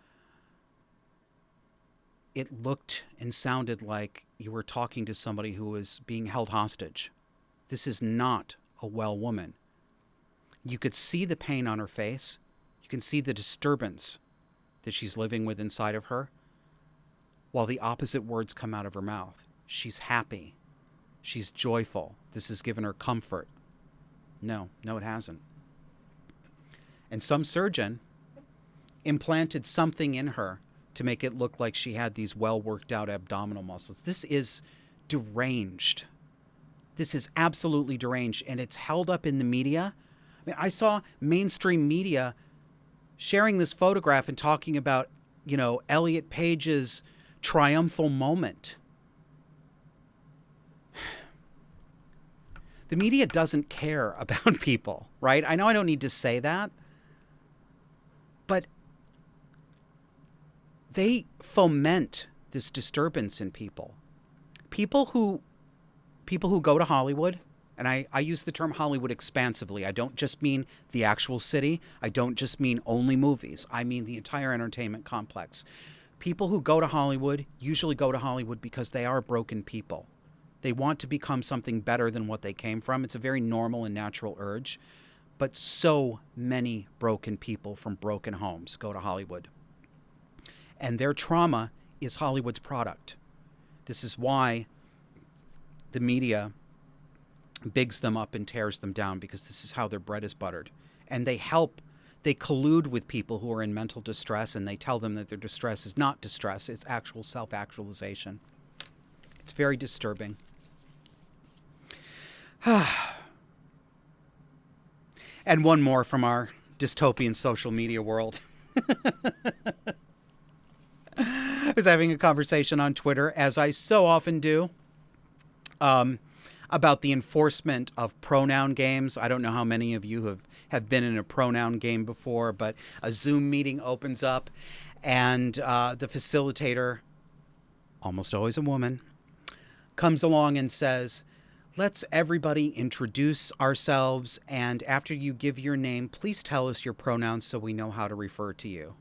it looked and sounded like you were talking to somebody who was being held hostage. This is not a well woman. You could see the pain on her face. You can see the disturbance that she's living with inside of her, while the opposite words come out of her mouth. She's happy. She's joyful. This has given her comfort. No, it hasn't. And some surgeon implanted something in her to make it look like she had these well-worked-out abdominal muscles. This is deranged. This is absolutely deranged, and it's held up in the media. I mean, I saw mainstream media sharing this photograph and talking about, Elliot Page's triumphal moment. The media doesn't care about people, right? I know I don't need to say that, but they foment this disturbance in people. People who people who go to Hollywood, and I use the term Hollywood expansively. I don't just mean the actual city. I don't just mean only movies. I mean the entire entertainment complex. People who go to Hollywood usually go to Hollywood because they are broken people. They want to become something better than what they came from. It's a very normal and natural urge. But so many broken people from broken homes go to Hollywood. And their trauma is Hollywood's product. This is why the media bigs them up and tears them down, because this is how their bread is buttered. And they collude with people who are in mental distress, and they tell them that their distress is not distress, it's actual self-actualization. It's very disturbing. And one more from our dystopian social media world. I was having a conversation on Twitter, as I so often do, about the enforcement of pronoun games. I don't know how many of you have been in a pronoun game before, but a Zoom meeting opens up and the facilitator, almost always a woman, comes along and says, let's everybody introduce ourselves, and after you give your name, please tell us your pronouns so we know how to refer to you.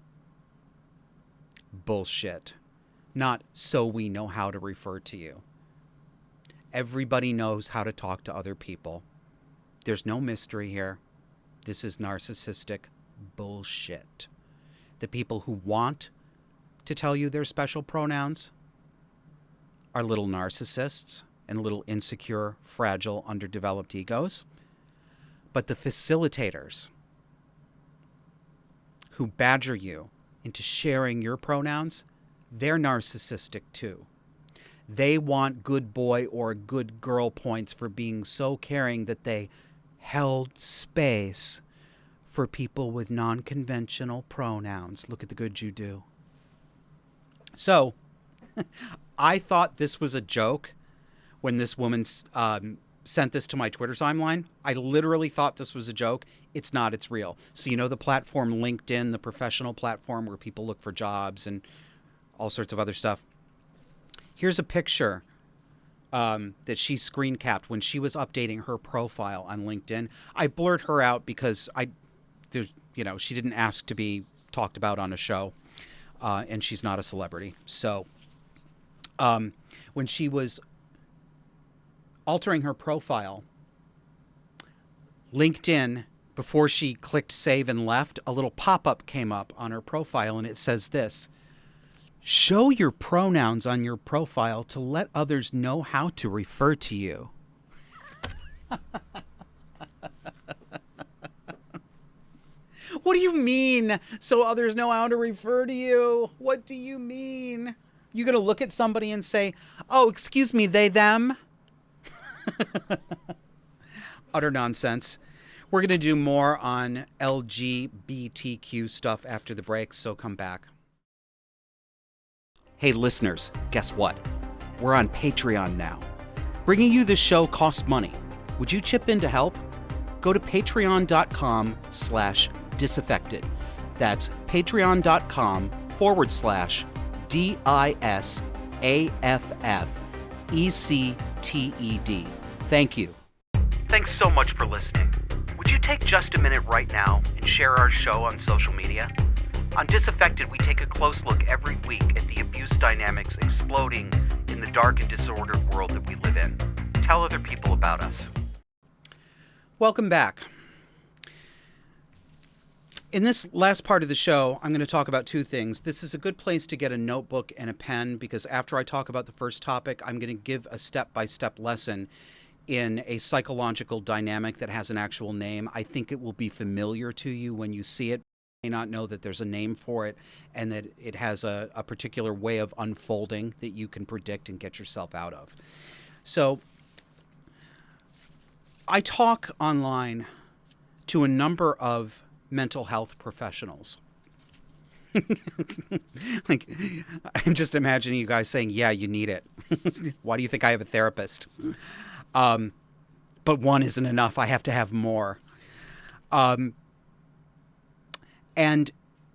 Bullshit. Not so we know how to refer to you. Everybody knows how to talk to other people. There's no mystery here. This is narcissistic bullshit. The people who want to tell you their special pronouns are little narcissists and little insecure, fragile, underdeveloped egos. But the facilitators who badger you into sharing your pronouns, they're narcissistic too. They want good boy or good girl points for being so caring that they held space for people with non-conventional pronouns. Look at the good you do. So, I thought this was a joke when this woman sent this to my Twitter timeline. I literally thought this was a joke. It's not, it's real. So you know the platform LinkedIn, the professional platform where people look for jobs and all sorts of other stuff. Here's a picture that she screen capped when she was updating her profile on LinkedIn. I blurred her out because she didn't ask to be talked about on a show, and she's not a celebrity. So when she was altering her profile, LinkedIn, before she clicked save and left, a little pop-up came up on her profile, and it says this: show your pronouns on your profile to let others know how to refer to you. What do you mean, so others know how to refer to you? What do you mean? You gonna look at somebody and say, oh, excuse me, they, them? Utter nonsense. We're going to do more on LGBTQ stuff after the break, so come back. Hey, listeners, guess what? We're on Patreon now. Bringing you this show costs money. Would you chip in to help? Go to patreon.com/disaffected. That's patreon.com/DISAFFECTED. Thank you. Thanks so much for listening. Would you take just a minute right now and share our show on social media? On Disaffected, we take a close look every week at the abuse dynamics exploding in the dark and disordered world that we live in. Tell other people about us. Welcome back. In this last part of the show, I'm going to talk about two things. This is a good place to get a notebook and a pen, because after I talk about the first topic, I'm going to give a step-by-step lesson in a psychological dynamic that has an actual name. I think it will be familiar to you when you see it. You may not know that there's a name for it and that it has a particular way of unfolding that you can predict and get yourself out of. So I talk online to a number of mental health professionals. Like, I'm just imagining you guys saying, yeah, you need it. Why do you think I have a therapist? But one isn't enough. I have to have more. And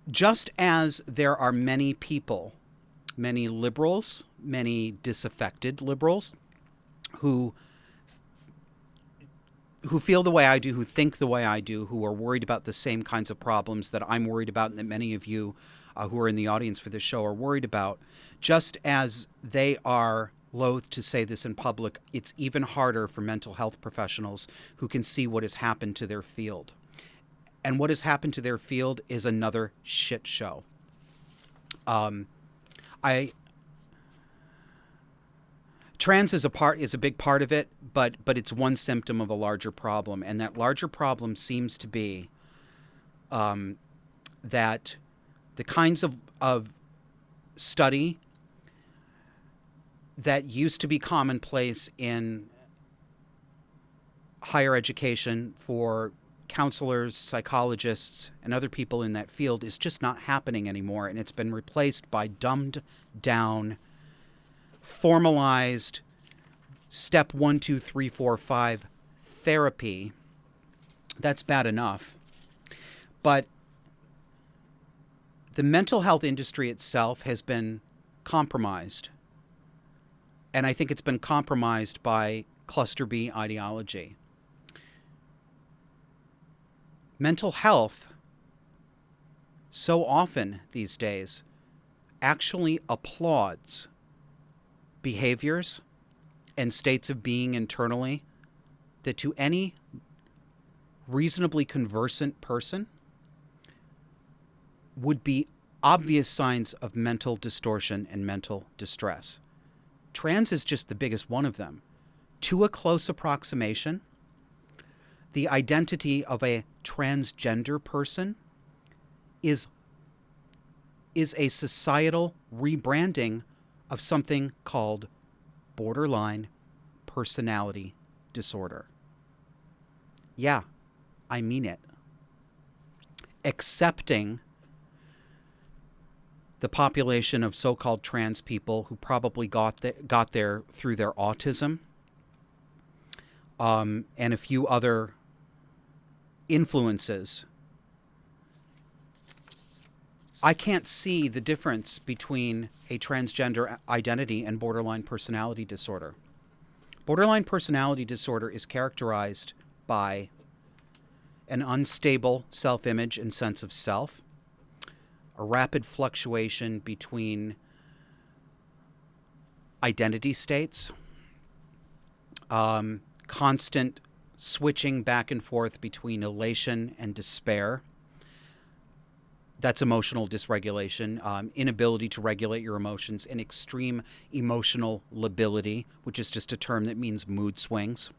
just as there are many people, many liberals, many disaffected liberals, who who feel the way I do, who think the way I do, who are worried about the same kinds of problems that I'm worried about and that many of you who are in the audience for this show are worried about, just as they are loath to say this in public, it's even harder for mental health professionals who can see what has happened to their field. And what has happened to their field is another shit show. Trans is a big part of it, but it's one symptom of a larger problem, and that larger problem seems to be that the kinds of study that used to be commonplace in higher education for counselors, psychologists, and other people in that field is just not happening anymore, and it's been replaced by dumbed down, formalized step 1, 2, 3, 4, 5 therapy. That's bad enough. But the mental health industry itself has been compromised. And I think it's been compromised by cluster B ideology. Mental health, so often these days, actually applauds behaviors and states of being internally that to any reasonably conversant person would be obvious signs of mental distortion and mental distress. Trans is just the biggest one of them. To a close approximation, the identity of a transgender person is a societal rebranding of something called borderline personality disorder. Yeah, I mean it. Accepting the population of so-called trans people who probably got there through their autism, and a few other influences. I can't see the difference between a transgender identity and borderline personality disorder. Borderline personality disorder is characterized by an unstable self-image and sense of self, a rapid fluctuation between identity states, constant switching back and forth between elation and despair. That's emotional dysregulation, inability to regulate your emotions, and extreme emotional lability, which is just a term that means mood swings.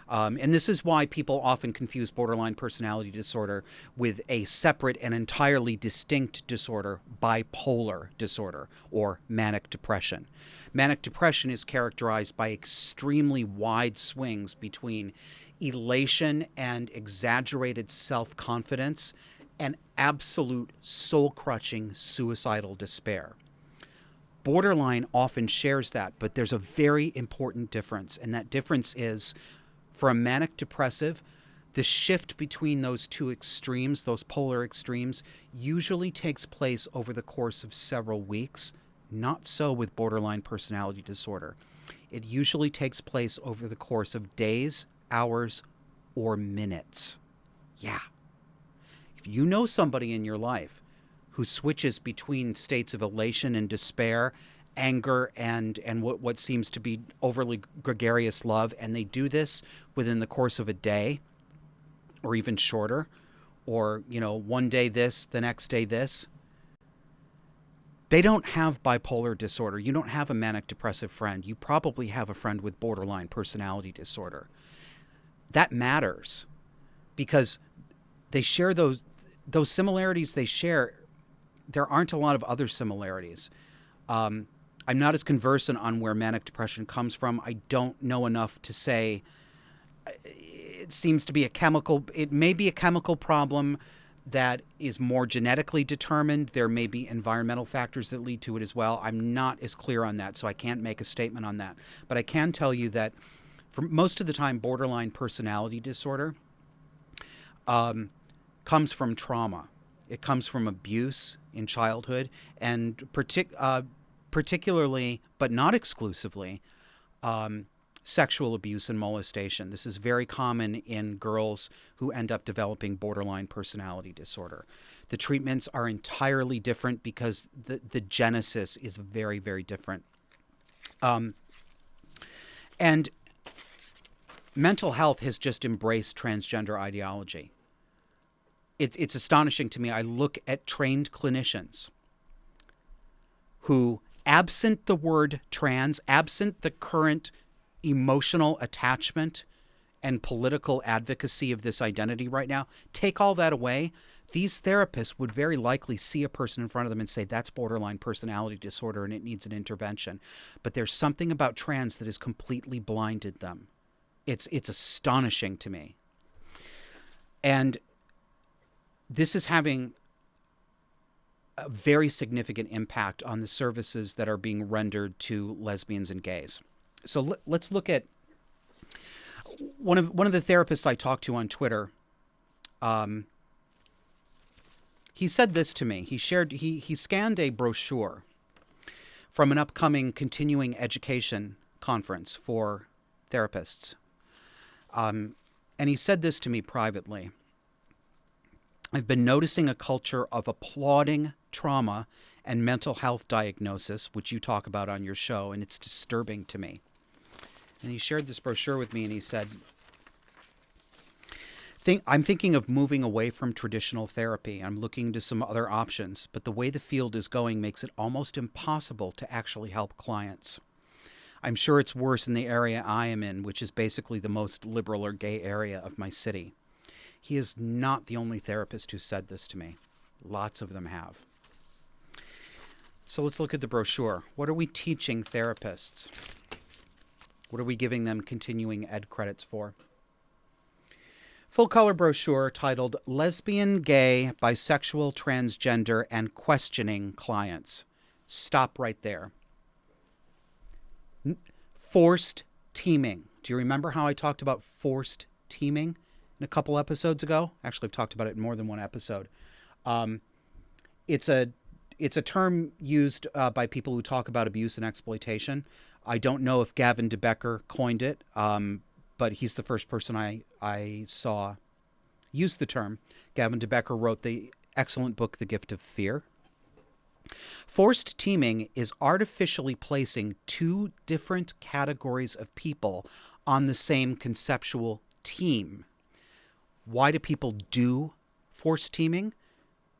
And this is why people often confuse borderline personality disorder with a separate and entirely distinct disorder, bipolar disorder, or manic depression. Manic depression is characterized by extremely wide swings between elation and exaggerated self-confidence and absolute soul-crushing suicidal despair. Borderline often shares that, but there's a very important difference, and that difference is, for a manic depressive, the shift between those two extremes, those polar extremes, usually takes place over the course of several weeks. Not so with borderline personality disorder. It usually takes place over the course of days, hours, or minutes. Yeah. If you know somebody in your life who switches between states of elation and despair, anger and what seems to be overly gregarious love, and they do this within the course of a day or even shorter, or, one day this, the next day this, they don't have bipolar disorder. You don't have a manic depressive friend. You probably have a friend with borderline personality disorder. That matters because they share those similarities they share. There aren't a lot of other similarities. I'm not as conversant on where manic depression comes from. I don't know enough to say. It seems to be it may be a chemical problem that is more genetically determined. There may be environmental factors that lead to it as well. I'm not as clear on that, so I can't make a statement on that. But I can tell you that for most of the time, borderline personality disorder comes from trauma. It comes from abuse in childhood, and particularly, but not exclusively, sexual abuse and molestation. This is very common in girls who end up developing borderline personality disorder. The treatments are entirely different because the genesis is very, very different. And mental health has just embraced transgender ideology. It's astonishing to me. I look at trained clinicians who, absent the word trans, absent the current emotional attachment and political advocacy of this identity right now, take all that away, these therapists would very likely see a person in front of them and say, that's borderline personality disorder and it needs an intervention. But there's something about trans that has completely blinded them. It's astonishing to me. And this is having a very significant impact on the services that are being rendered to lesbians and gays. So let's look at one of the therapists I talked to on Twitter. He said this to me. He scanned a brochure from an upcoming continuing education conference for therapists. And he said this to me privately. I've been noticing a culture of applauding trauma and mental health diagnosis, which you talk about on your show, and it's disturbing to me. And he shared this brochure with me, and he said, I'm thinking of moving away from traditional therapy. I'm looking to some other options, but the way the field is going makes it almost impossible to actually help clients. I'm sure it's worse in the area I am in, which is basically the most liberal or gay area of my city. He is not the only therapist who said this to me. Lots of them have. So let's look at the brochure. What are we teaching therapists? What are we giving them continuing ed credits for? Full-color brochure titled Lesbian, Gay, Bisexual, Transgender, and Questioning Clients. Stop right there. Forced teaming. Do you remember how I talked about forced teaming in a couple episodes ago? Actually, I've talked about it in more than one episode. It's a term used by people who talk about abuse and exploitation. I don't know if Gavin DeBecker coined it, but he's the first person I saw use the term. Gavin DeBecker wrote the excellent book, The Gift of Fear. Forced teaming is artificially placing two different categories of people on the same conceptual team. Why do people do forced teaming?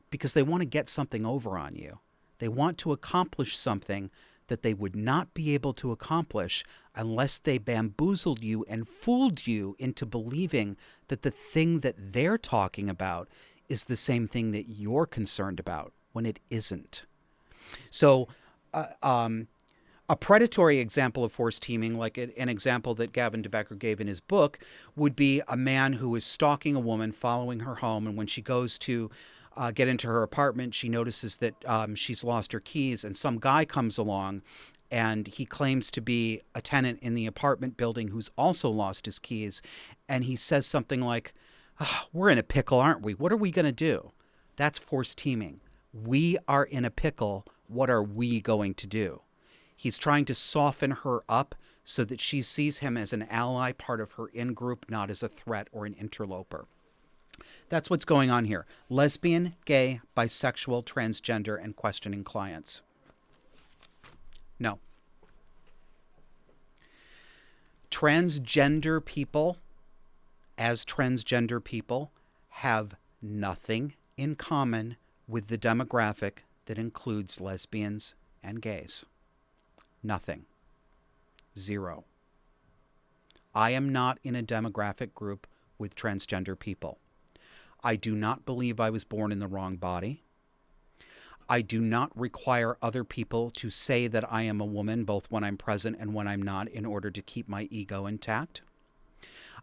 Because they want to get something over on you. They want to accomplish something that they would not be able to accomplish unless they bamboozled you and fooled you into believing that the thing that they're talking about is the same thing that you're concerned about, when it isn't. So a predatory example of forced teaming, like an example that Gavin DeBecker gave in his book, would be a man who is stalking a woman, following her home, and when she goes to get into her apartment, she notices that she's lost her keys, and some guy comes along, and he claims to be a tenant in the apartment building who's also lost his keys, and he says something like, we're in a pickle, aren't we? What are we going to do? That's forced teaming. We are in a pickle. What are we going to do? He's trying to soften her up so that she sees him as an ally, part of her in-group, not as a threat or an interloper. That's what's going on here. Lesbian, gay, bisexual, transgender, and questioning clients. No. Transgender people, as transgender people, have nothing in common with the demographic that includes lesbians and gays. Nothing. Zero. I am not in a demographic group with transgender people. I do not believe I was born in the wrong body. I do not require other people to say that I am a woman, both when I'm present and when I'm not, in order to keep my ego intact.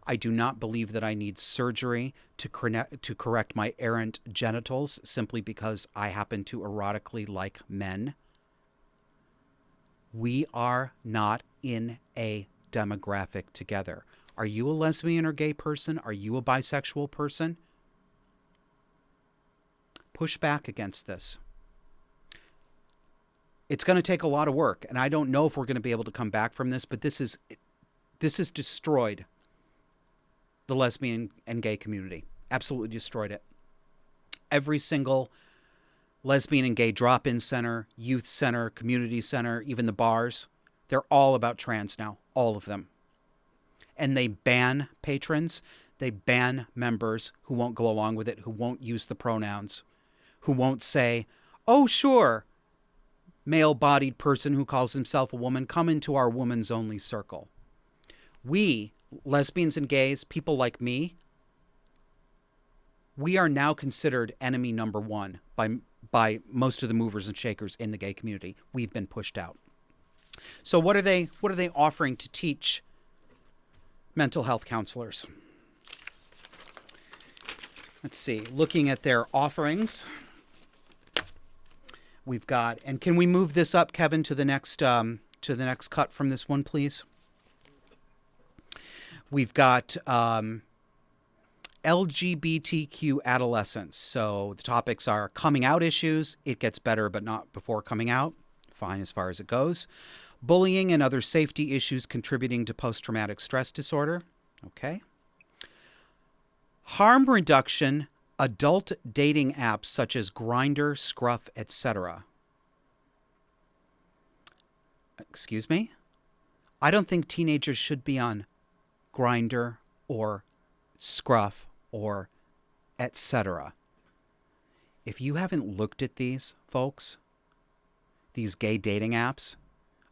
I do not believe that I need surgery to correct my errant genitals simply because I happen to erotically like men. We are not in a demographic together. Are you a lesbian or gay person? Are you a bisexual person? Push back against this. It's going to take a lot of work, and I don't know if we're going to be able to come back from this, but this is This has destroyed the lesbian and gay community. Absolutely destroyed it. Every single lesbian and gay drop-in center, youth center, community center, even the bars, they're all about trans now, all of them. And they ban patrons, they ban members who won't go along with it, who won't use the pronouns, who won't say, oh, sure, male-bodied person who calls himself a woman, come into our woman's only circle. We, lesbians and gays, people like me, we are now considered enemy number one by most of the movers and shakers in the gay community. We've been pushed out. So what are they offering to teach mental health counselors? Let's see. Looking at their offerings, we've got, and can we move this up, Kevin, to the next cut from this one, please? We've got LGBTQ adolescence. So the topics are coming out issues. It gets better, but not before coming out. Fine as far as it goes. Bullying and other safety issues contributing to post-traumatic stress disorder. Okay. Harm reduction, adult dating apps such as Grindr, Scruff, etc. Excuse me? I don't think teenagers should be on Grindr or Scruff or etc. If you haven't looked at these, folks, these gay dating apps,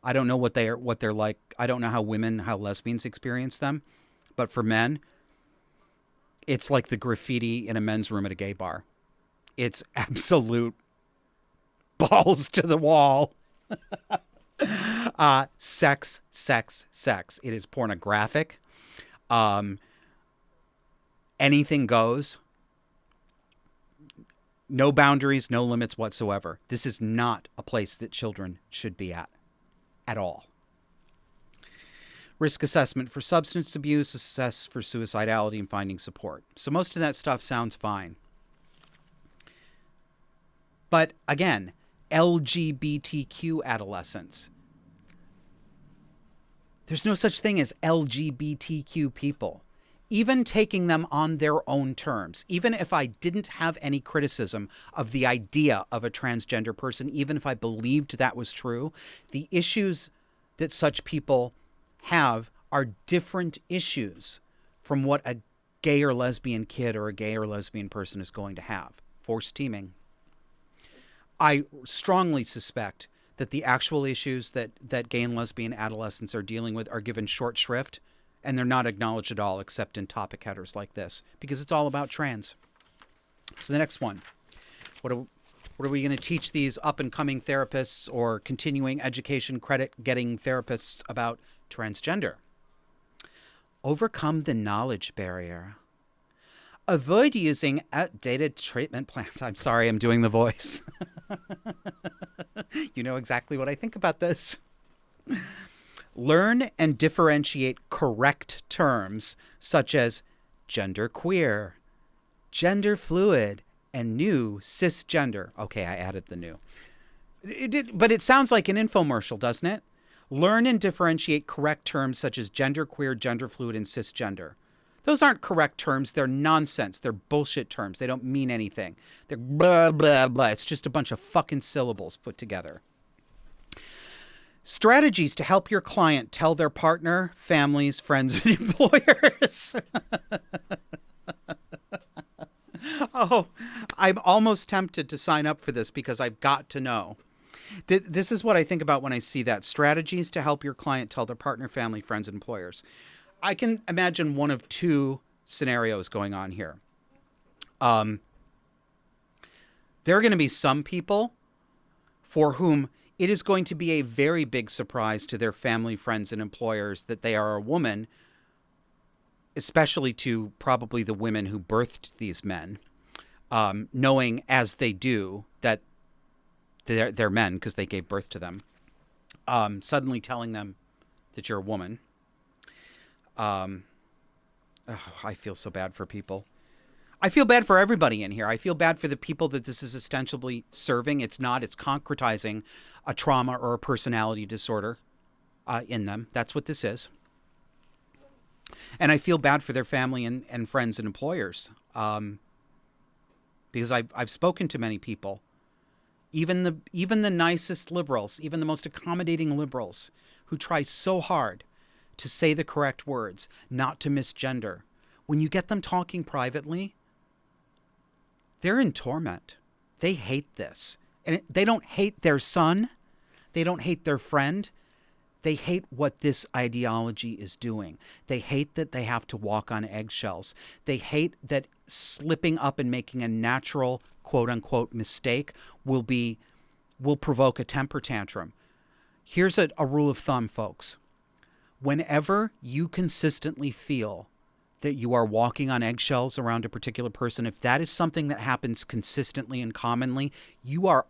I don't know what they're like. I don't know how lesbians experience them, but for men, it's like the graffiti in a men's room at a gay bar. It's absolute balls to the wall. Sex, sex, sex. It is pornographic. Anything goes. No boundaries, no limits whatsoever. This is not a place that children should be at all. Risk assessment for substance abuse, assess for suicidality, and finding support. So most of that stuff sounds fine. But again, LGBTQ adolescents. There's no such thing as LGBTQ people. Even taking them on their own terms, even if I didn't have any criticism of the idea of a transgender person, even if I believed that was true, the issues that such people have are different issues from what a gay or lesbian kid or a gay or lesbian person is going to have. Forced teaming. I strongly suspect that the actual issues that gay and lesbian adolescents are dealing with are given short shrift, and they're not acknowledged at all except in topic headers like this, because it's all about trans. So the next one. What are we going to teach these up-and-coming therapists or continuing education credit-getting therapists about transgender? Overcome the knowledge barrier. Avoid using outdated treatment plans. I'm sorry, I'm doing the voice. You know exactly what I think about this. Learn and differentiate correct terms such as genderqueer, gender fluid, and new cisgender. Okay, I added the new. But it sounds like an infomercial, doesn't it? Learn and differentiate correct terms such as genderqueer, gender fluid, and cisgender. Those aren't correct terms. They're nonsense. They're bullshit terms. They don't mean anything. They're blah, blah, blah. It's just a bunch of fucking syllables put together. Strategies to help your client tell their partner, families, friends, and employers. Oh, I'm almost tempted to sign up for this because I've got to know. This is what I think about when I see that. Strategies to help your client tell their partner, family, friends, and employers. I can imagine one of two scenarios going on here. There are going to be some people for whom it is going to be a very big surprise to their family, friends, and employers that they are a woman, especially to probably the women who birthed these men, knowing as they do that they're men because they gave birth to them, suddenly telling them that you're a woman. I feel so bad for people. I feel bad for everybody in here. I feel bad for the people that this is ostensibly serving. It's not. It's concretizing a trauma or a personality disorder in them. That's what this is. And I feel bad for their family and friends and employers, because I've spoken to many people, even the nicest liberals, even the most accommodating liberals, who try so hard to say the correct words, not to misgender. When you get them talking privately, they're in torment. They hate this. And they don't hate their son. They don't hate their friend. They hate what this ideology is doing. They hate that they have to walk on eggshells. They hate that slipping up and making a natural, quote unquote, mistake will provoke a temper tantrum. Here's a rule of thumb, folks. Whenever you consistently feel that you are walking on eggshells around a particular person, if that is something that happens consistently and commonly, you are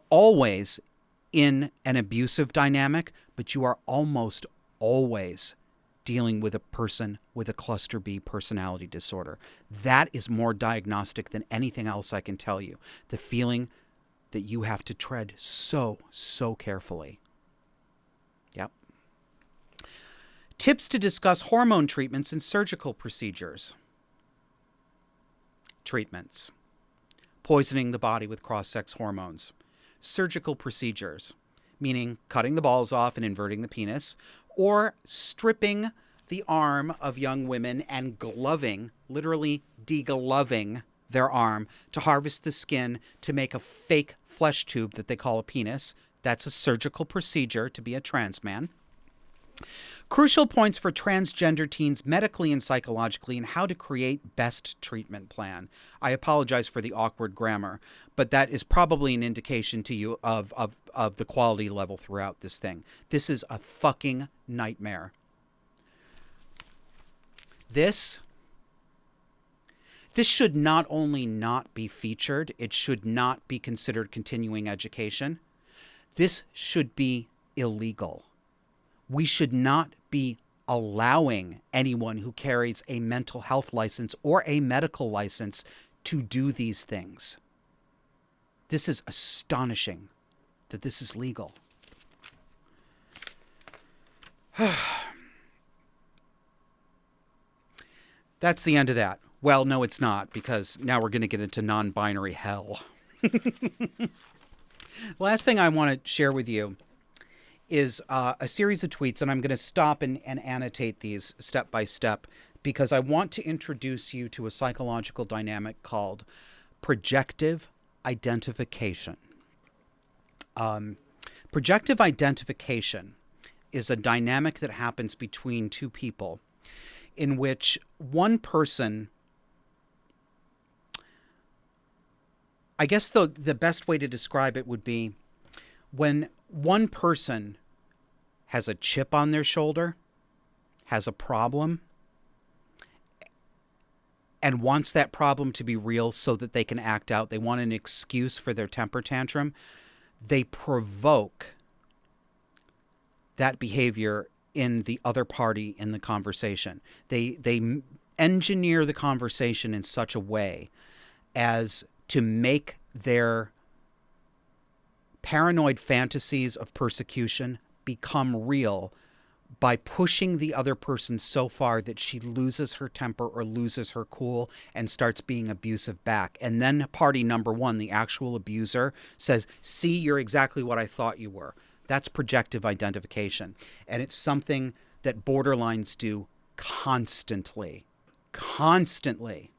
always in an abusive dynamic, but you are almost always dealing with a person with a cluster B personality disorder. That is more diagnostic than anything else I can tell you. The feeling that you have to tread so carefully. Yep. Tips to discuss hormone treatments and surgical procedures. Treatments. Poisoning the body with cross-sex hormones. Surgical procedures, meaning cutting the balls off and inverting the penis, or stripping the arm of young women and gloving, literally degloving their arm to harvest the skin to make a fake flesh tube that they call a penis. That's a surgical procedure to be a trans man. Crucial points for transgender teens medically and psychologically, and how to create best treatment plan. I apologize for the awkward grammar, but that is probably an indication to you of the quality level throughout this thing. This is a fucking nightmare. This should not only not be featured, it should not be considered continuing education. This should be illegal. We should not be allowing anyone who carries a mental health license or a medical license to do these things. This is astonishing that this is legal. That's the end of that. Well, no, it's not, because now we're going to get into non-binary hell. Last thing I want to share with you is a series of tweets, and I'm going to stop and annotate these step by step, because I want to introduce you to a psychological dynamic called projective identification. Projective identification is a dynamic that happens between two people in which one person, I guess the best way to describe it would be when one person has a chip on their shoulder, has a problem, and wants that problem to be real so that they can act out. They want an excuse for their temper tantrum. They provoke that behavior in the other party in the conversation. They engineer the conversation in such a way as to make their paranoid fantasies of persecution become real by pushing the other person so far that she loses her temper or loses her cool and starts being abusive back. And then party number one, the actual abuser, says, "See, you're exactly what I thought you were." That's projective identification. And it's something that borderlines do constantly. Constantly.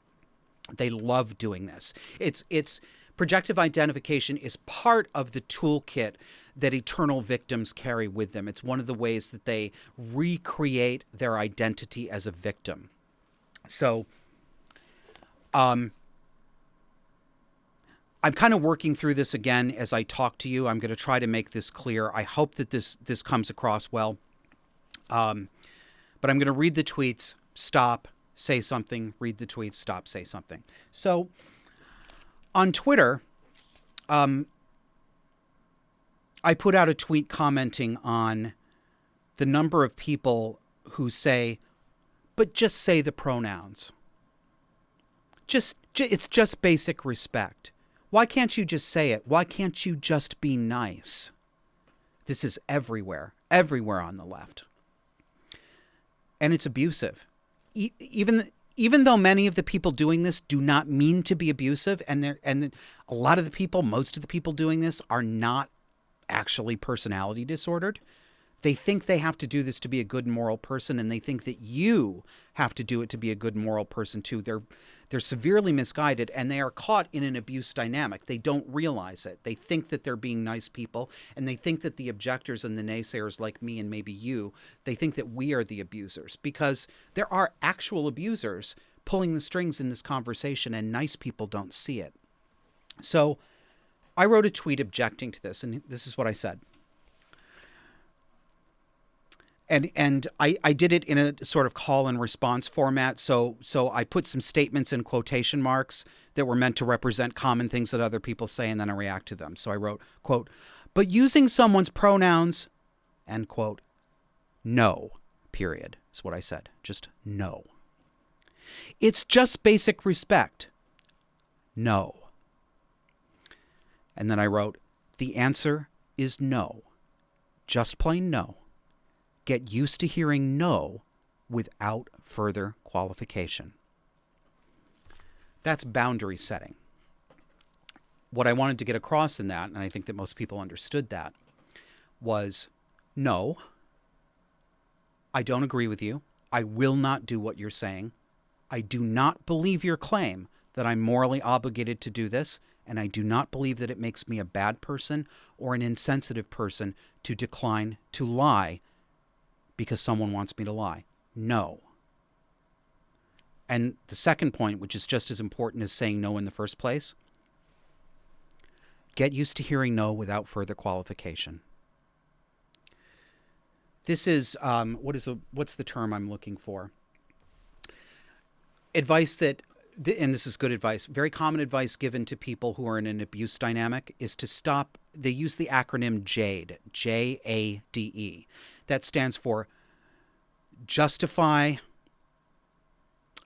They love doing this. It's projective identification is part of the toolkit that eternal victims carry with them. It's one of the ways that they recreate their identity as a victim. So, I'm kind of working through this again as I talk to you. I'm going to try to make this clear. I hope that this comes across well. But I'm going to read the tweets, stop, say something, read the tweets, stop, say something. So on Twitter, I put out a tweet commenting on the number of people who say, but just say the pronouns. It's just basic respect. Why can't you just say it? Why can't you just be nice? This is everywhere on the left. and it's abusive. Even though many of the people doing this do not mean to be abusive, and a lot of the people, most of the people doing this are not actually personality disordered. They think they have to do this to be a good moral person, and they think that you have to do it to be a good moral person too. They're severely misguided, and they are caught in an abuse dynamic. They don't realize it. They think that they're being nice people, and they think that the objectors and the naysayers like me and maybe you, they think that we are the abusers, because there are actual abusers pulling the strings in this conversation, and nice people don't see it. So I wrote a tweet objecting to this, and this is what I said. And I did it in a sort of call and response format. So I put some statements in quotation marks that were meant to represent common things that other people say, and then I react to them. So I wrote, quote, "But using someone's pronouns," end quote, "no, period," is what I said. Just no. "It's just basic respect." No. And then I wrote, "The answer is no. Just plain no. Get used to hearing no without further qualification." That's boundary setting. What I wanted to get across in that, and I think that most people understood that, was no, I don't agree with you. I will not do what you're saying. I do not believe your claim that I'm morally obligated to do this, and I do not believe that it makes me a bad person or an insensitive person to decline to lie because someone wants me to lie. No. And the second point, which is just as important as saying no in the first place, get used to hearing no without further qualification. This is, what's the term I'm looking for? Advice that, and this is good advice, very common advice given to people who are in an abuse dynamic is to stop. They use the acronym JADE, Jade. That stands for justify.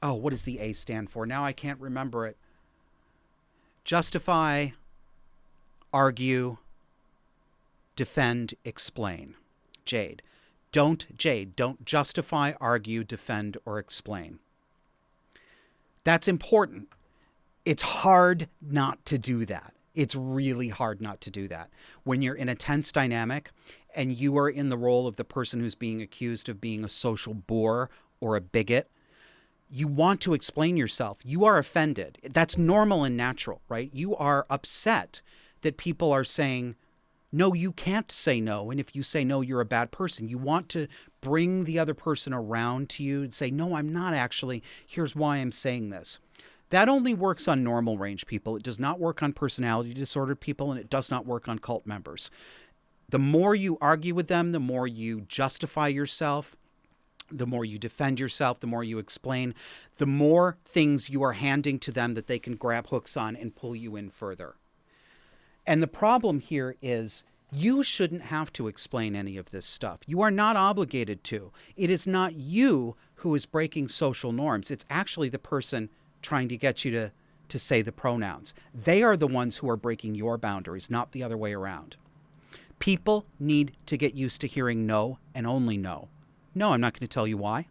Oh, what does the A stand for? Now I can't remember it. Justify, argue, defend, explain. JADE. Don't justify, argue, defend, or explain. That's important. It's hard not to do that. It's really hard not to do that. When you're in a tense dynamic and you are in the role of the person who's being accused of being a social bore or a bigot, you want to explain yourself. You are offended. That's normal and natural, right? You are upset that people are saying, no, you can't say no. And if you say no, you're a bad person. You want to bring the other person around to you and say, no, I'm not actually. Here's why I'm saying this. That only works on normal range people. It does not work on personality disordered people, and it does not work on cult members. The more you argue with them, the more you justify yourself, the more you defend yourself, the more you explain, the more things you are handing to them that they can grab hooks on and pull you in further. And the problem here is you shouldn't have to explain any of this stuff. You are not obligated to. It is not you who is breaking social norms. It's actually the person trying to get you to say the pronouns. They are the ones who are breaking your boundaries, not the other way around. People need to get used to hearing no and only no. No, I'm not going to tell you why.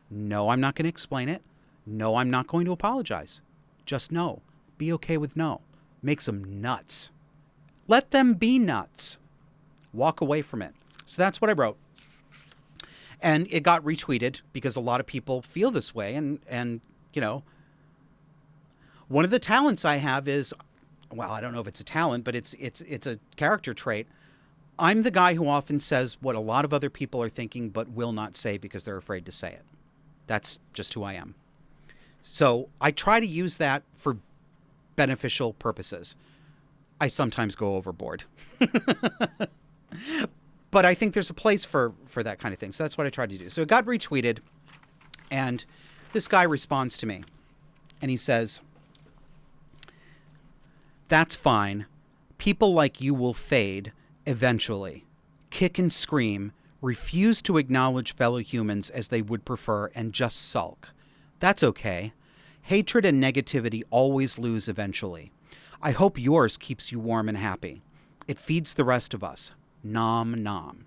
No, I'm not going to explain it. No, I'm not going to apologize. Just no. Be okay with no. Makes them nuts. Let them be nuts. Walk away from it. So that's what I wrote. And it got retweeted because a lot of people feel this way. And you know, one of the talents I have is, well, I don't know if it's a talent, but it's a character trait. I'm the guy who often says what a lot of other people are thinking but will not say because they're afraid to say it. That's just who I am. So I try to use that for beneficial purposes. I sometimes go overboard. But I think there's a place for that kind of thing. So that's what I tried to do. So it got retweeted, and this guy responds to me, and he says, "That's fine. People like you will fade eventually, kick and scream, refuse to acknowledge fellow humans as they would prefer, and just sulk. That's okay. Hatred and negativity always lose eventually. I hope yours keeps you warm and happy. It feeds the rest of us. Nom nom."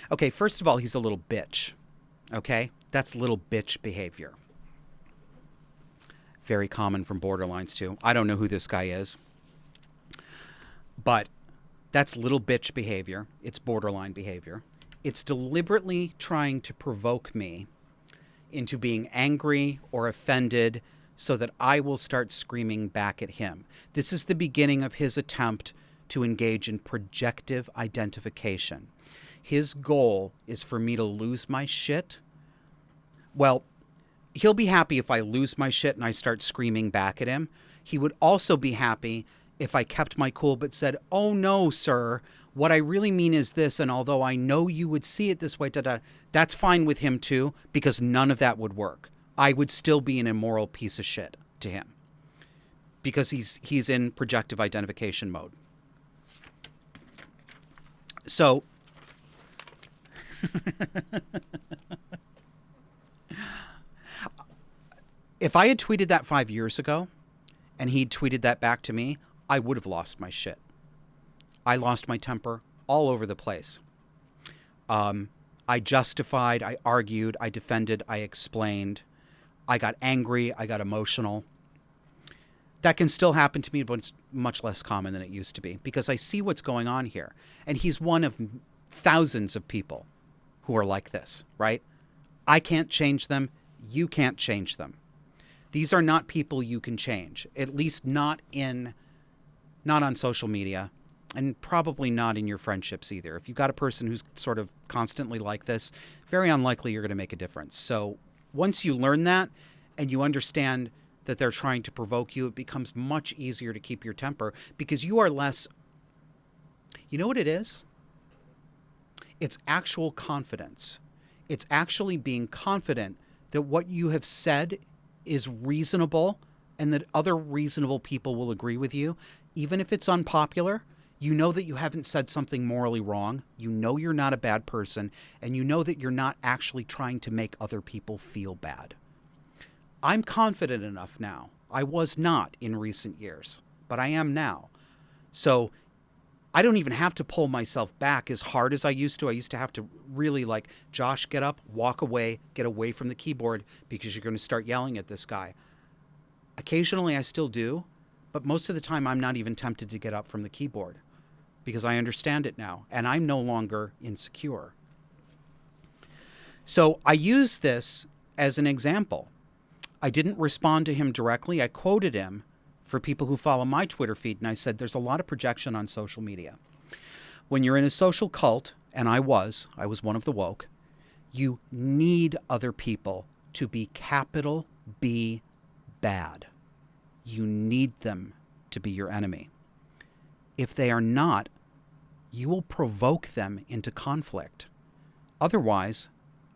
Okay, first of all, he's a little bitch. Okay? That's little bitch behavior. Very common from borderlines too. I don't know who this guy is, but that's little bitch behavior. It's borderline behavior. It's deliberately trying to provoke me into being angry or offended so that I will start screaming back at him. This is the beginning of his attempt to engage in projective identification. His goal is for me to lose my shit. Well, he'll be happy if I lose my shit and I start screaming back at him. He would also be happy if I kept my cool but said, "Oh no, sir, what I really mean is this, and although I know you would see it this way, that's fine with him too, because none of that would work. I would still be an immoral piece of shit to him because he's in projective identification mode." So if I had tweeted that 5 years ago and he'd tweeted that back to me, I would have lost my shit. I lost my temper all over the place. I justified, I argued, I defended, I explained. I got angry, I got emotional. That can still happen to me, but it's much less common than it used to be because I see what's going on here. And he's one of thousands of people who are like this, right? I can't change them. You can't change them. These are not people you can change, at least not on social media, and probably not in your friendships either. If you've got a person who's sort of constantly like this, very unlikely you're going to make a difference. So once you learn that and you understand that they're trying to provoke you, it becomes much easier to keep your temper because you are less, you know what it is? It's actual confidence. It's actually being confident that what you have said is reasonable and that other reasonable people will agree with you. Even if it's unpopular, you know that you haven't said something morally wrong. You know you're not a bad person, and you know that you're not actually trying to make other people feel bad. I'm confident enough now. I was not in recent years, but I am now. So I don't even have to pull myself back as hard as I used to. I used to have to really like, Josh, get up, walk away, get away from the keyboard because you're going to start yelling at this guy. Occasionally I still do, but most of the time I'm not even tempted to get up from the keyboard because I understand it now and I'm no longer insecure. So I use this as an example. I didn't respond to him directly. I quoted him for people who follow my Twitter feed, and I said there's a lot of projection on social media. When you're in a social cult, and I was one of the woke, you need other people to be capital B bad. You need them to be your enemy. If they are not, you will provoke them into conflict. Otherwise,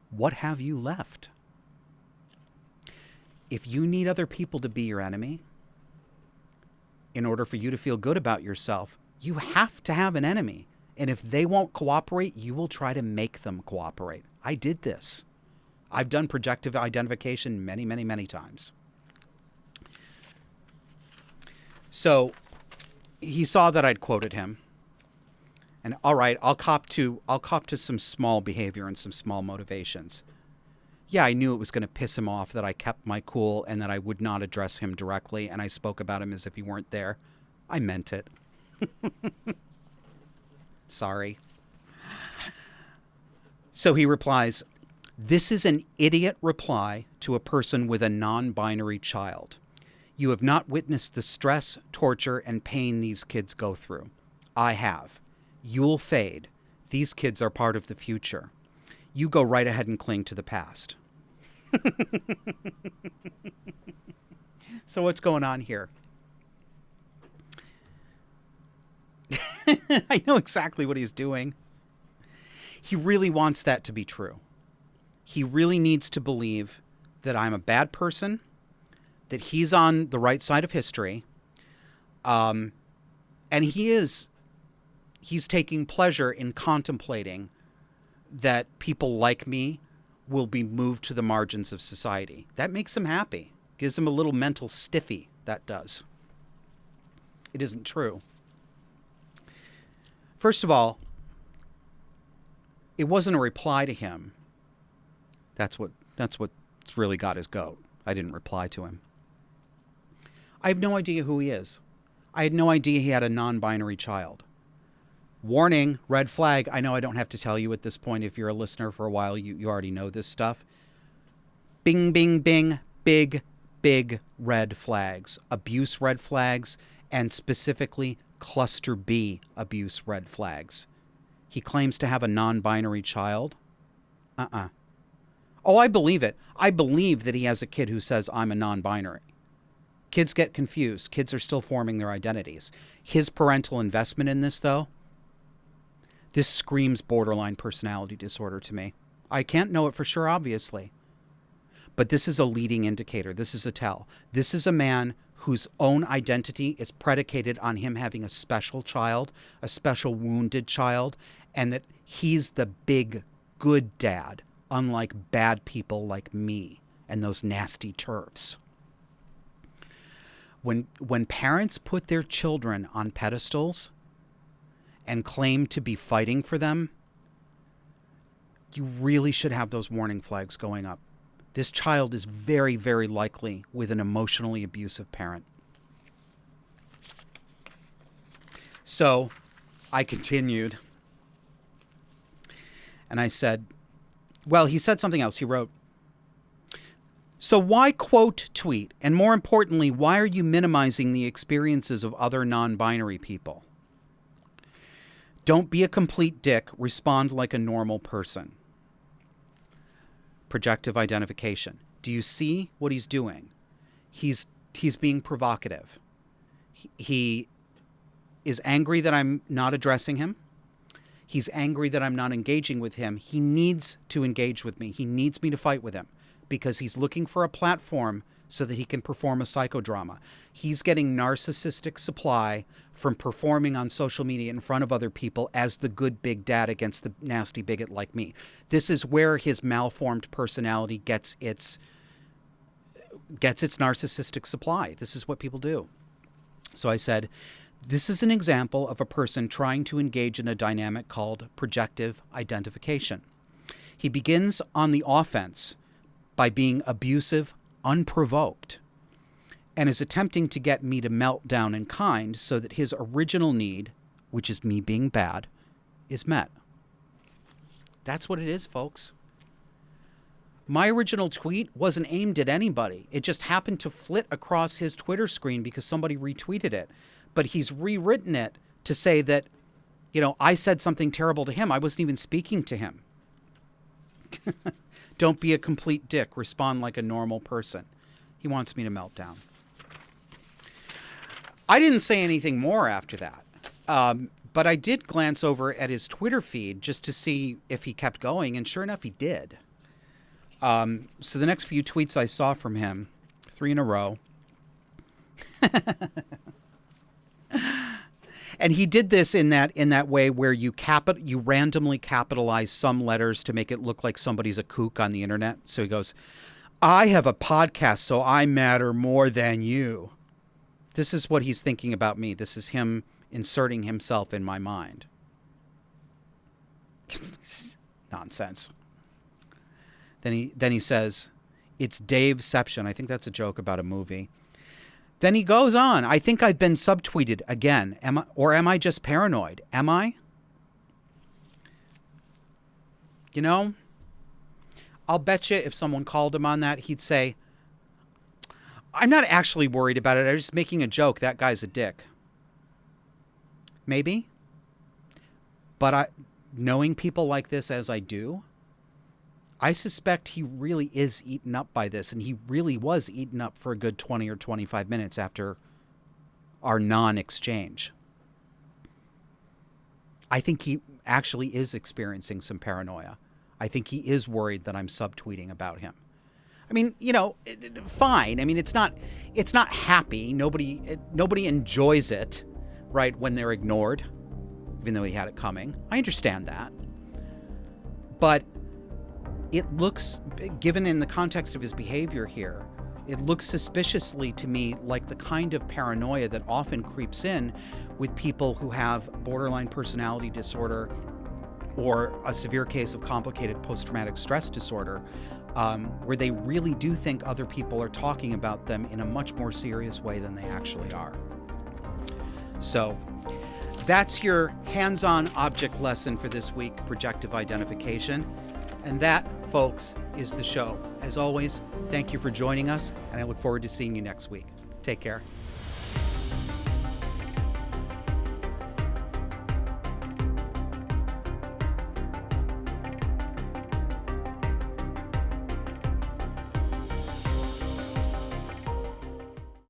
what have you left? If you need other people to be your enemy, in order for you to feel good about yourself, you have to have an enemy. And if they won't cooperate, you will try to make them cooperate. I did this. I've done projective identification many, many, many times. So he saw that I'd quoted him. And all right, I'll cop to some small behavior and some small motivations. Yeah, I knew it was going to piss him off that I kept my cool and that I would not address him directly, and I spoke about him as if he weren't there. I meant it. Sorry. So he replies, "This is an idiot reply to a person with a non-binary child. You have not witnessed the stress, torture, and pain these kids go through. I have. You'll fade. These kids are part of the future. You go right ahead and cling to the past." So what's going on here? I know exactly what he's doing. He really wants that to be true. He really needs to believe that I'm a bad person, that he's on the right side of history, and he's taking pleasure in contemplating that people like me will be moved to the margins of society. That makes him happy. Gives him a little mental stiffy, that does. It isn't true. First of all, it wasn't a reply to him. That's what's really got his goat. I didn't reply to him. I have no idea who he is. I had no idea he had a non-binary child. Warning, red flag. I know I don't have to tell you at this point. If you're a listener for a while, you already know this stuff. Bing, bing, bing. Big, big red flags. Abuse red flags, and specifically cluster B abuse red flags. He claims to have a non-binary child. Oh, I believe it. I believe that he has a kid who says, I'm a non-binary. Kids get confused. Kids are still forming their identities. His parental investment in this, though, this screams borderline personality disorder to me. I can't know it for sure, obviously. But this is a leading indicator. This is a tell. This is a man whose own identity is predicated on him having a special child, a special wounded child, and that he's the big, good dad, unlike bad people like me and those nasty turfs. When parents put their children on pedestals and claim to be fighting for them, you really should have those warning flags going up. This child is very, very likely with an emotionally abusive parent. So I continued. And I said, well, he said something else. He wrote, so why quote tweet? And more importantly, why are you minimizing the experiences of other non-binary people? Don't be a complete dick. Respond like a normal person. Projective identification. Do you see what he's doing? He's being provocative. He is angry that I'm not addressing him. He's angry that I'm not engaging with him. He needs to engage with me. He needs me to fight with him because he's looking for a platform so that he can perform a psychodrama. He's getting narcissistic supply from performing on social media in front of other people as the good big dad against the nasty bigot like me. This is where his malformed personality gets its narcissistic supply. This is what people do. So I said, this is an example of a person trying to engage in a dynamic called projective identification. He begins on the offense by being abusive, unprovoked, and is attempting to get me to melt down in kind so that his original need, which is me being bad, is met. That's what it is, folks. My original tweet wasn't aimed at anybody. It just happened to flit across his Twitter screen because somebody retweeted it. But he's rewritten it to say that, I said something terrible to him. I wasn't even speaking to him. Don't be a complete dick. Respond like a normal person. He wants me to melt down. I didn't say anything more after that. But I did glance over at his Twitter feed just to see if he kept going. And sure enough, he did. So the next few tweets I saw from him, 3 in a row. And he did this in that way where you randomly capitalize some letters to make it look like somebody's a kook on the internet. So he goes, I have a podcast, so I matter more than you. This is what he's thinking about me. This is him inserting himself in my mind. Nonsense. Then he says, it's Daveception. I think that's a joke about a movie. Then he goes on. I think I've been subtweeted again. Am I just paranoid? Am I? I'll bet you if someone called him on that, he'd say, I'm not actually worried about it. I'm just making a joke. That guy's a dick. Maybe. But knowing people like this as I do, I suspect he really is eaten up by this, and he really was eaten up for a good 20 or 25 minutes after our non-exchange. I think he actually is experiencing some paranoia. I think he is worried that I'm subtweeting about him. I mean, fine. I mean, it's not happy. Nobody enjoys it, right, when they're ignored, even though he had it coming. I understand that. But it looks, given in the context of his behavior here, it looks suspiciously to me like the kind of paranoia that often creeps in with people who have borderline personality disorder or a severe case of complicated post-traumatic stress disorder, where they really do think other people are talking about them in a much more serious way than they actually are. So that's your hands-on object lesson for this week, projective identification. And that, folks, is the show. As always, thank you for joining us, and I look forward to seeing you next week. Take care.